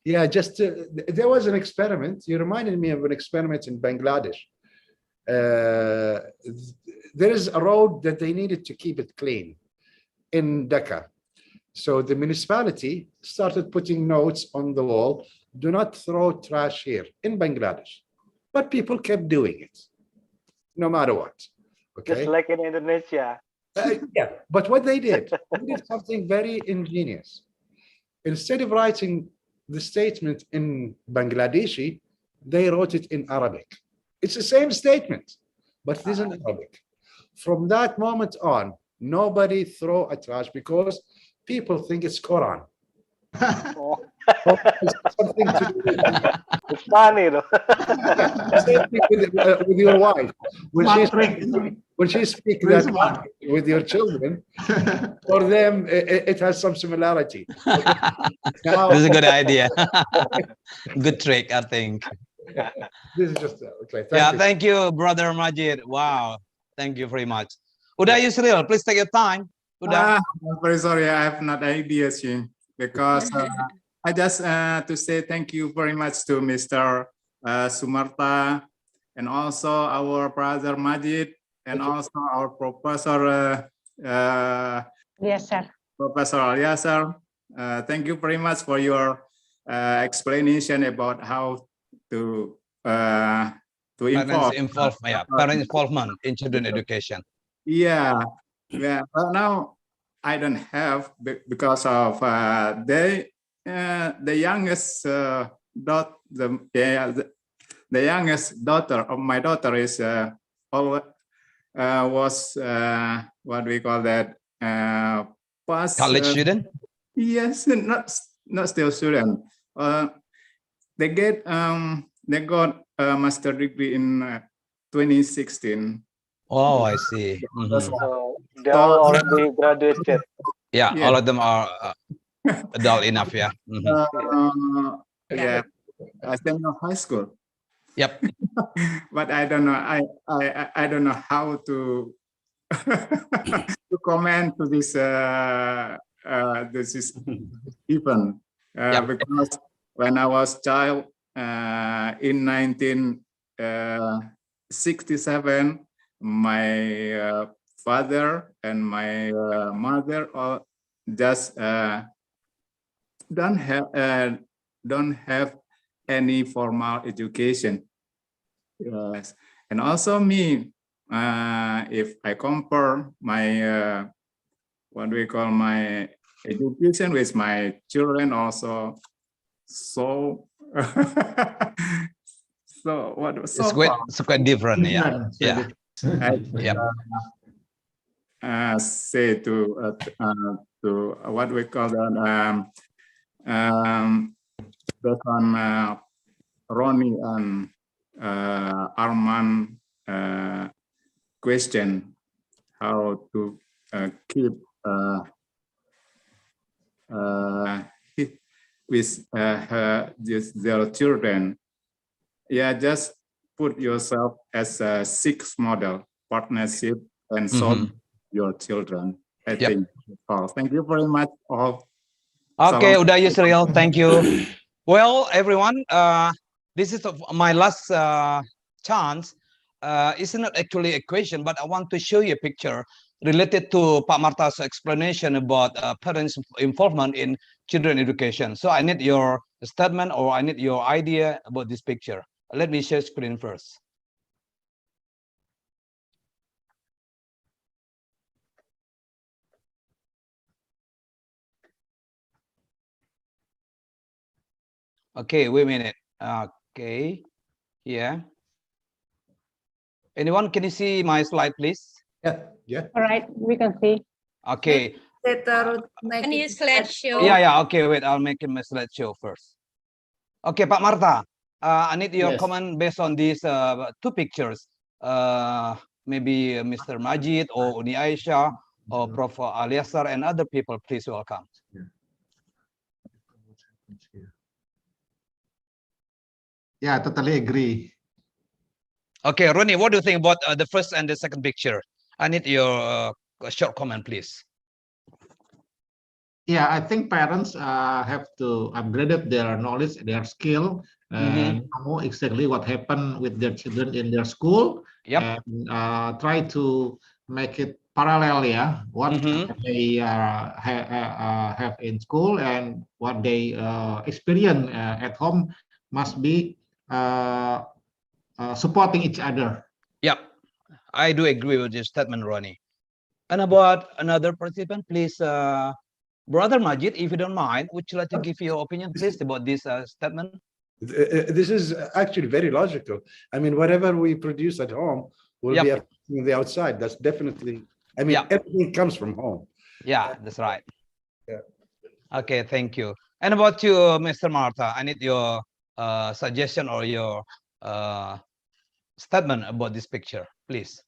yeah, just there was an experiment. You reminded me of an experiment in Bangladesh. There is a road that they needed to keep it clean in Dhaka. So the municipality started putting notes on the wall, do not throw trash here in Bangladesh. But people kept doing it, no matter what. Okay. Just like in Indonesia. Yeah, but what they did something very ingenious. Instead of writing the statement in Bangladeshi, they wrote it in Arabic. It's the same statement, but it is in Arabic. From that moment on, nobody throw a trash because people think it's Quran. Something to do with It's funny, though. same thing with your wife. When she speaks that with your children, for them it has some similarity. Now, This is a good idea. Good trick, I think. this is just okay. Thank you, Brother Majid. Wow, thank you very much. Uda Yusril, please take your time. Uda. I'm very sorry, I have not ideas here because I just to say thank you very much to Mr. Sumarta and also our brother Majid and also our professor Yes, sir. Professor Al-Yasser. Thank you very much for your explanation about how to Parents involvement in children education. Yeah, but now I don't have because of the youngest the youngest daughter of my daughter is was what we call that past College student. Yes, not still student. They got a master degree in 2016. Oh, I see. So they all already graduated. Yeah, all of them are adult enough. Yeah. Yeah, I still know high school. Yep. But I don't know. I don't know how to to comment to this this is even because when I was child in 1967, my father and my mother all just don't have any formal education. Yes, and also me, if I compare my what we call my education with my children, also so so what so it's quite different. Yeah, yeah. Say to what we call that Ronnie and Arman question how to keep with their children. Yeah, just put yourself as a sixth model partnership and solve your children. I think. Oh, thank you very much all. Okay, Uda Yusril, thank you. Well, everyone, this is my last chance. It's not actually a question, but I want to show you a picture related to Pak Marta's explanation about parents' involvement in children education. So I need your statement or I need your idea about this picture. Let me share screen first. Okay, wait a minute. Okay, yeah. Anyone, can you see my slide, please? Yeah. All right, we can see. Okay. Can you slideshow? Yeah. Okay, wait. I'll make him a slideshow first. Okay, Pak Marta. I need your Yes. comment based on these two pictures. Maybe Mr. Majid or Uni Aisyah or Prof. Aliasar and other people. Please welcome. Yeah, I totally agree. Okay, Ronnie, what do you think about the first and the second picture? I need your short comment, please. Yeah, I think parents have to upgrade their knowledge, their skill, and know exactly what happened with their children in their school. Yep. And try to make it parallel, yeah, what they have in school and what they experience at home must be supporting each other. Yep, I do agree with your statement, Ronnie. And about another participant, please, Brother Majid, if you don't mind, would you like to give your opinion, please, about this statement? This is actually very logical. I mean, whatever we produce at home will be affecting the outside. That's definitely, I mean, everything comes from home. Yeah, that's right. Yeah. Okay, thank you. And about you, Mr. Marta, I need your suggestion or your statement about this picture, please.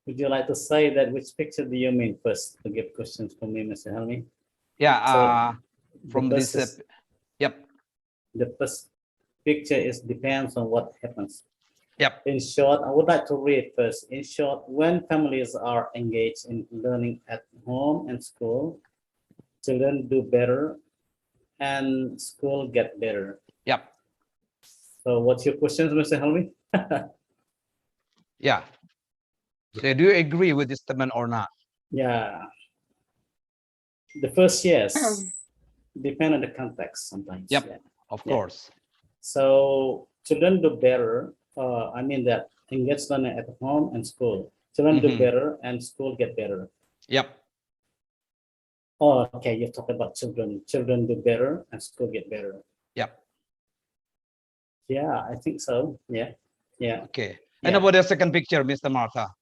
Would you like to say that which picture do you mean first to give questions for me, Mr. Helmi? Yeah, from this, yep. The first picture depends on what happens. Yep. In short, I would like to read first. In short, when families are engaged in learning at home and school, children do better and school get better. Yep. So what's your questions, Mr. Helmi? Yeah. So do you agree with this statement or not? Yeah. The first, yes. Depend on the context sometimes. Yep, yeah. Of course. So children do better. I mean that engaged learning at home and school. Children do better and school get better. Yep. Oh, okay, you talk about children. Children do better and school get better. Yep. Yeah, I think so. Yeah. Yeah. Okay. And about the second picture, Mr. Martha,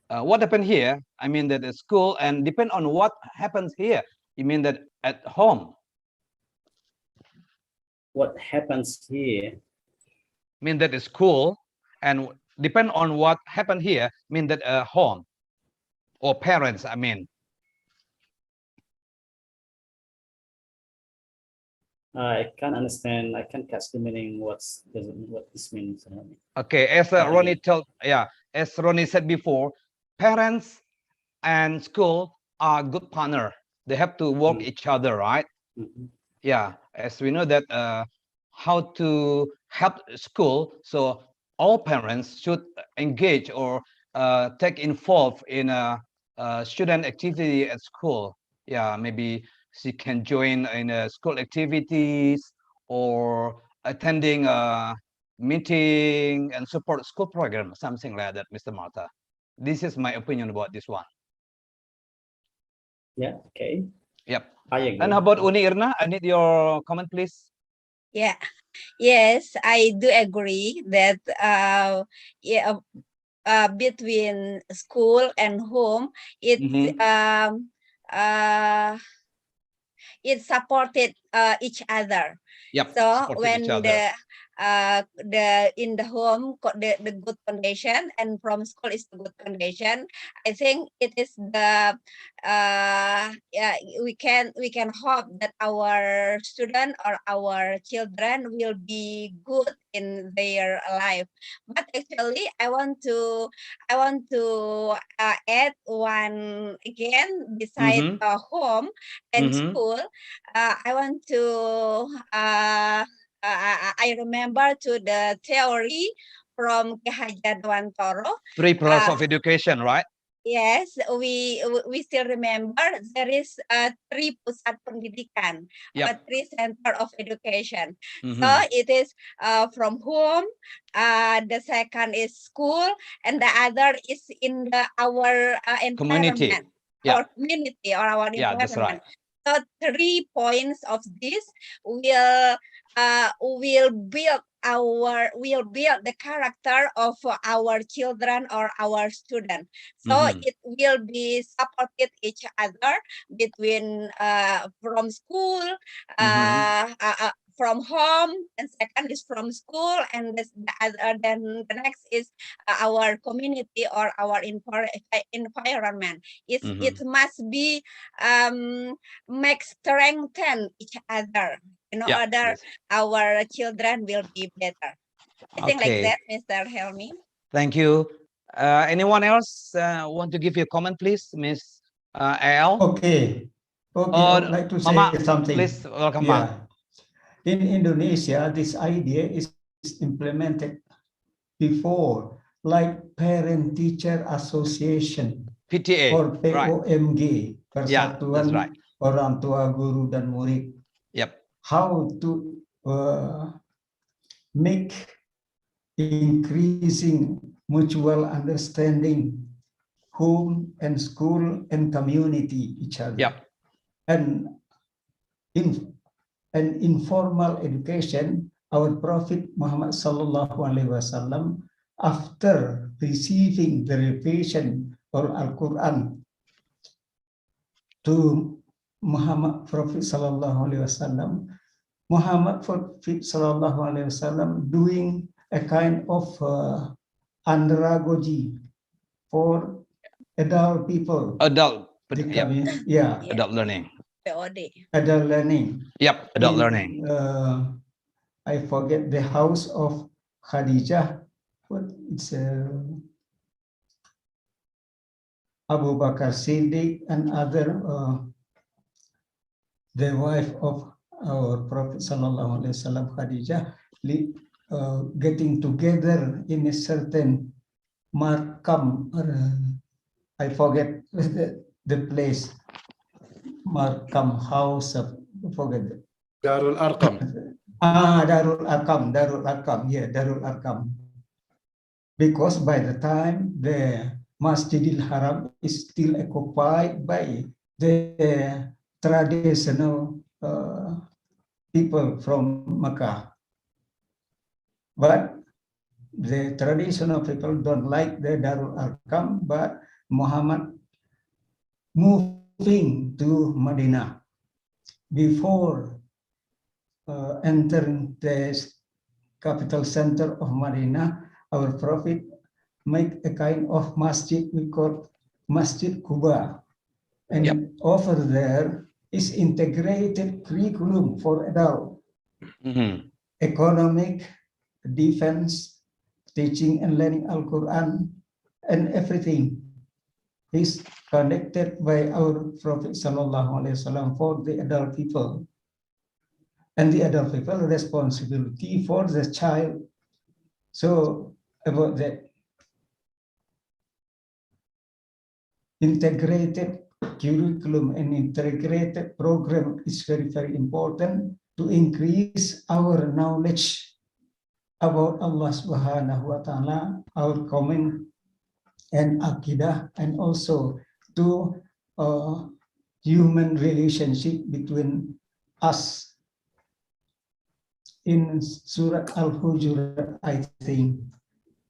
what happened here? I mean that at school, and depend on what happens here. You mean that at home? What happens here? Mean that at school, and depend on what happened here. Mean that home or parents. I mean. I can't understand. I can't catch the meaning. What this means. Okay, as Ronnie told, as Ronnie said before, parents and school are good partner. They have to work each other, right? Yeah, as we know that how to help school, so all parents should engage or take involved in a student activity at school. Yeah, maybe she can join in school activities or attending a meeting and support school program, something like that, Mr. Martha. This is my opinion about this one. Yeah, okay. Yep. I agree. And how about Uni Irna? I need your comment, please. Yeah. Yes, I do agree that between school and home, it supported each other. Yep. So when in the home the good foundation and from school is the good foundation, I think it is the we can hope that our student or our children will be good in their life. But actually I want to add one again beside home and school. I want to I remember to the theory from Ki Hajar Dewantara. 3 pillars of education, right? Yes, we still remember there is 3 pusat pendidikan, 3 center of education. So it is from home, the second is school, and the other is in our environment, our community or our environment. That's right. So 3 points of this will will build the character of our children or our students. So it will be supported each other between from school, from home, and second is from school, and then the next is our community or our environment. It must be make strengthen each other in order our children will be better. I think like that, Mr. Helmi. Thank you. Anyone else want to give you a comment, please, Miss Al? Okay. I would like to say Mama, something. please welcome. Yeah. In Indonesia, this idea is implemented before, like Parent-Teacher Association PTA or POMG, Persatuan Orang Tua Guru dan Murid. How to make increasing mutual understanding, home and school and community each other. And informal education, our Prophet Muhammad Sallallahu Alaihi Wasallam, after receiving the revelation or Al-Quran to Muhammad Prophet Sallallahu Alaihi Wasallam, Muhammad Prophet Sallallahu Alaihi Wasallam doing a kind of andragogy for adult people. Adult learning. Adult learning. Adult learning. I forget the house of Khadijah. What it's Abu Bakr Siddiq and other the wife of our Prophet Sallallahu Alaihi Wasallam, Khadijah, getting together in a certain markam. I forget the place. Markam house of forget. Darul Arqam. Darul Arqam. Yeah, Darul Arqam. Because by the time the Masjidil Haram is still occupied by the traditional people from Makkah. But the traditional people don't like the Darul Arqam, but Muhammad moving to Medina before entering the capital center of Medina. Our Prophet make a kind of masjid we call Masjid Quba, and over there is integrated curriculum for adult, economic, defense, teaching and learning Al-Quran, and everything is connected by our Prophet Sallallahu Alaihi Wasallam for the adult people. And the adult people responsibility for the child. So about that integrated curriculum and integrated program is very, very important to increase our knowledge about Allah Subhanahu wa Ta'ala, our common and Aqidah, and also to human relationship between us. In Surah Al-Hujurat, I think,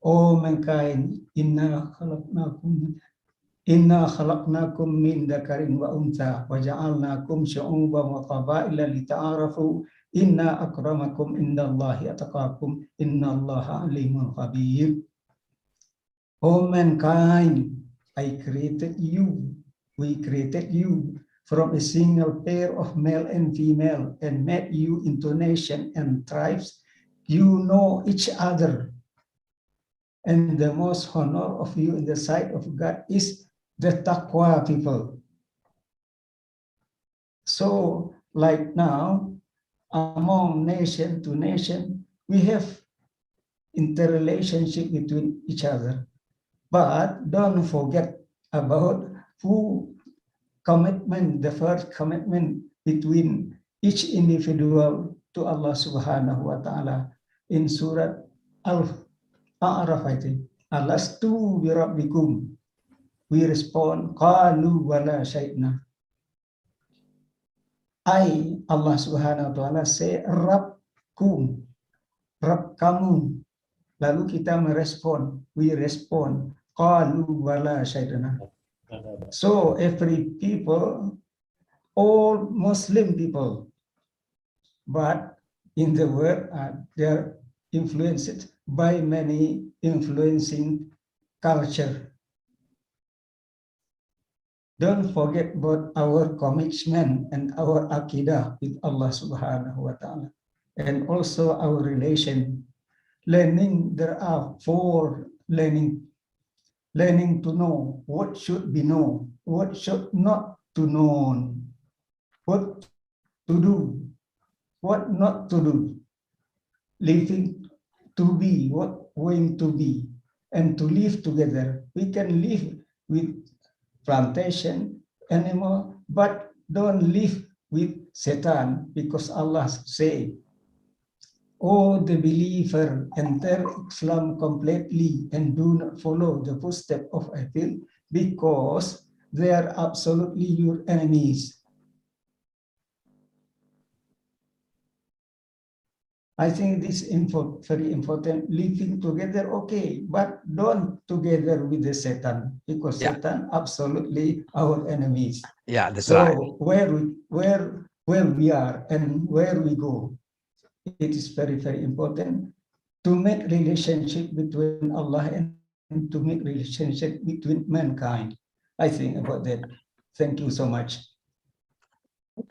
O mankind, inna khalaqnakum min dakarin wa untha wa ja'alnakum syu'uban wa qabaila lita'arafu inna akramakum indallahi atqakum innallaha alimun khabir. O mankind, I created you, we created you from a single pair of male and female and made you into nation and tribes. You know each other. And the most honor of you in the sight of God is the taqwa people. So like now, among nation to nation, we have interrelationship between each other. But don't forget about who commitment, the first commitment between each individual to Allah Subhanahu wa Ta'ala in Surah Al-A'raf, I think. Alastu bi rabbikum. We respond, qalu wala syai'na. Allah Subhanahu wa Ta'ala say, Rabb, Rabku, Rabb kamu. Lalu kita merespon, we respond, qalu wala syaitana. So every people, all Muslim people, but in the world they're influenced by many influencing culture. Don't forget about our commitment and our akidah with Allah Subhanahu wa Ta'ala, and also our relation. Learning there are four learning to know what should be known, what should not to know, what to do, what not to do, living to be, what going to be, and to live together. We can live with plantation, animal, but don't live with Satan, because Allah say, "Oh, the believer, enter Islam completely and do not follow the footsteps of evil, because they are absolutely your enemies." I think this very important. Living together, okay, but don't together with the Satan, because Satan absolutely our enemies. Yeah, that's so right. where we are and where we go, it is very, very important to make relationship between Allah and to make relationship between mankind. I think about that. Thank you so much.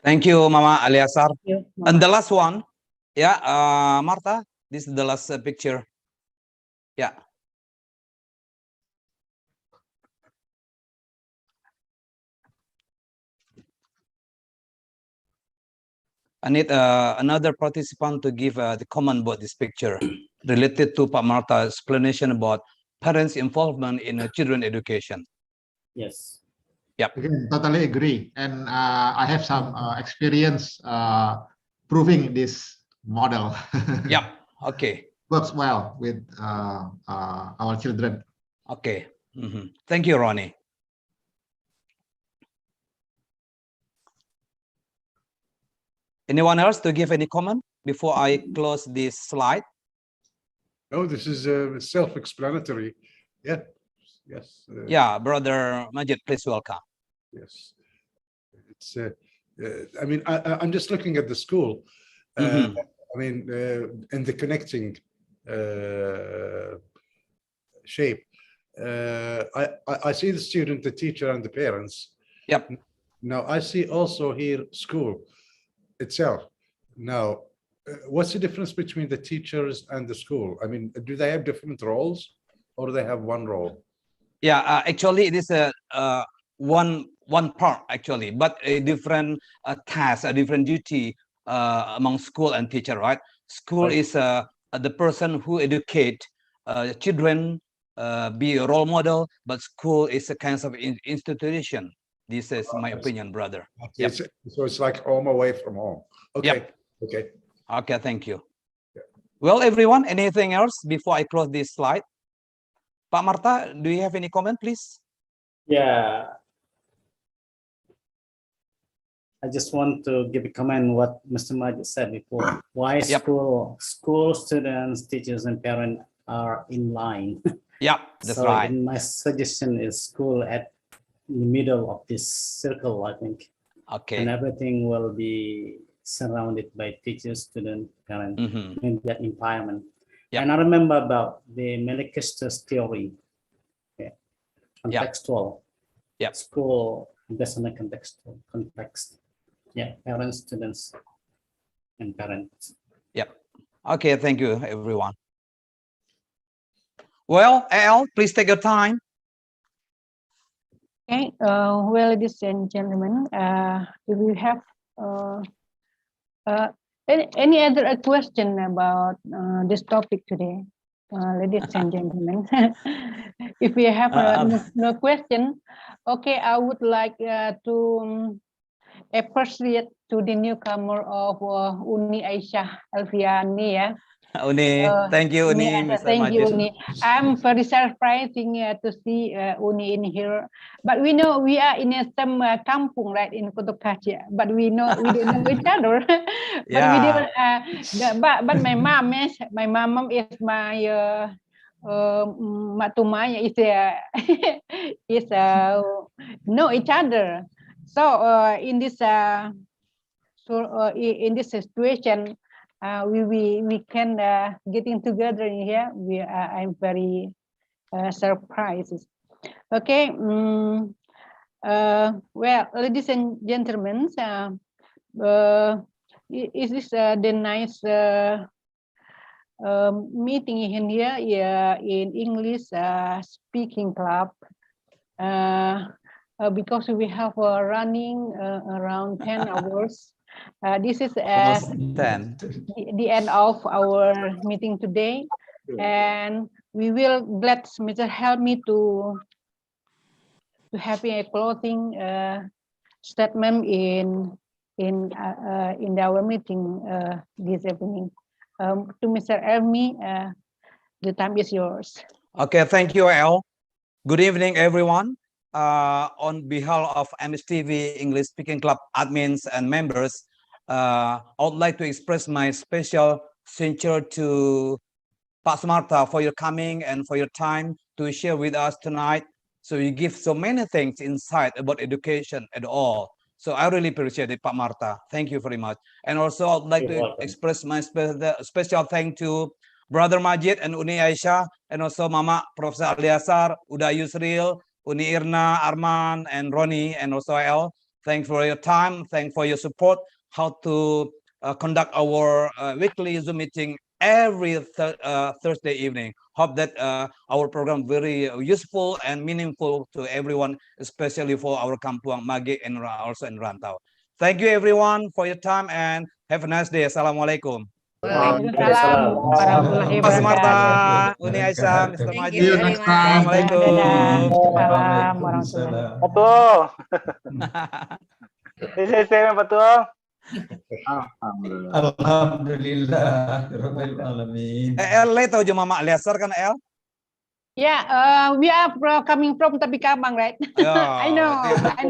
Thank you, Mama Aliasar. And the last one, yeah, Martha, this is the last picture. Yeah. I need another participant to give the comment about this picture related to Pak Martha's explanation about parents' involvement in children education. Yes. Yep. Again, totally agree. And I have some experience proving this model. Yep. Okay. Works well with our children. Okay. Thank you, Ronnie. Anyone else to give any comment before I close this slide? Oh, this is self-explanatory. Yeah. Yes. Yeah, Brother Majid, please welcome. Yes. It's. I mean, I'm just looking at the school. I mean, in the connecting shape. I see the student, the teacher, and the parents. Yep. Now I see also here school itself. Now, what's the difference between the teachers and the school? I mean, do they have different roles, or do they have one role? Yeah, actually, it is a one part actually, but a different task, a different duty among school and teacher, right? School is the person who educate children, be a role model, but school is a kind of institution. This is my opinion, brother. Okay. Yep. So it's like home away from home. Okay. Yep. Okay. Okay, thank you. Yeah. Well, everyone, anything else before I close this slide? Pak Martha, do you have any comment, please? Yeah. I just want to give a comment what Mr. Majid said before. Why school students, teachers, and parents are in line. Yeah, that's so right. My suggestion is school at the middle of this circle, I think. Okay. And everything will be surrounded by teachers, students, parents, in that environment. And I remember about the Melikistus theory, contextual. School based on a contextual context. Yeah, parents, students, and parents. Yep. Okay, thank you, everyone. Well, Al, please take your time. Okay, well, ladies and gentlemen, if you have any other question about this topic today, ladies and gentlemen, if you have no question, okay, I would like to appreciate to the newcomer of Uni Aisyah Alfiani. Uni, thank you, Uni, Mr. Thank you, Majid. Uni. I'm very surprising to see Uni in here. But we know we are in some kampung, right, in Kotokacha. But we don't know each other. But we Yeah. don't. But my mom is my Matumaya is know each other. So in this in this situation, we can getting together in here. I'm very surprised. Okay. Well, ladies and gentlemen, is this the nice meeting in here? Yeah, in English speaking club. Because we have running around 10 hours. This is Almost 10. the end of our meeting today, and we will glad Mr. help me to having a closing statement in our meeting this evening. To Mr. Elmi, the time is yours. Okay, thank you, El. Good evening, everyone. On behalf of M.Pd English Speaking Club admins and members, I would like to express my special sincere to Pak Sumarta for your coming and for your time to share with us tonight. So you give so many things insight about education and all. So I really appreciate it, Pak Marta. Thank you very much. And also I'd like to express my special thank to Brother Majid and Uni Aisyah, and also Mama Professor Aliasar, Uda Yusril, Uni Irna, Arman, and Ronnie, and also El. Thanks for your time. Thanks for your support. How to conduct our weekly Zoom meeting every Thursday evening. Hope that our program very useful and meaningful to everyone, especially for our Kampuang, Magik, and also in Rantau. Thank you everyone for your time and have a nice day. Assalamualaikum. Waalaikumsalam warahmatullahi Pak Sumarta, wabarakatuh. Uni Aisyah, Mr. Thank Majid. you very much. Assalamualaikum. Salam warahmatullahi. Betul. Ini saya betul. Alhamdulillah, Rabbil Alamin. El tahu je Mama Aliasar kan El? Yeah, we are coming from Tepi Kabang, right? Yeah, I know.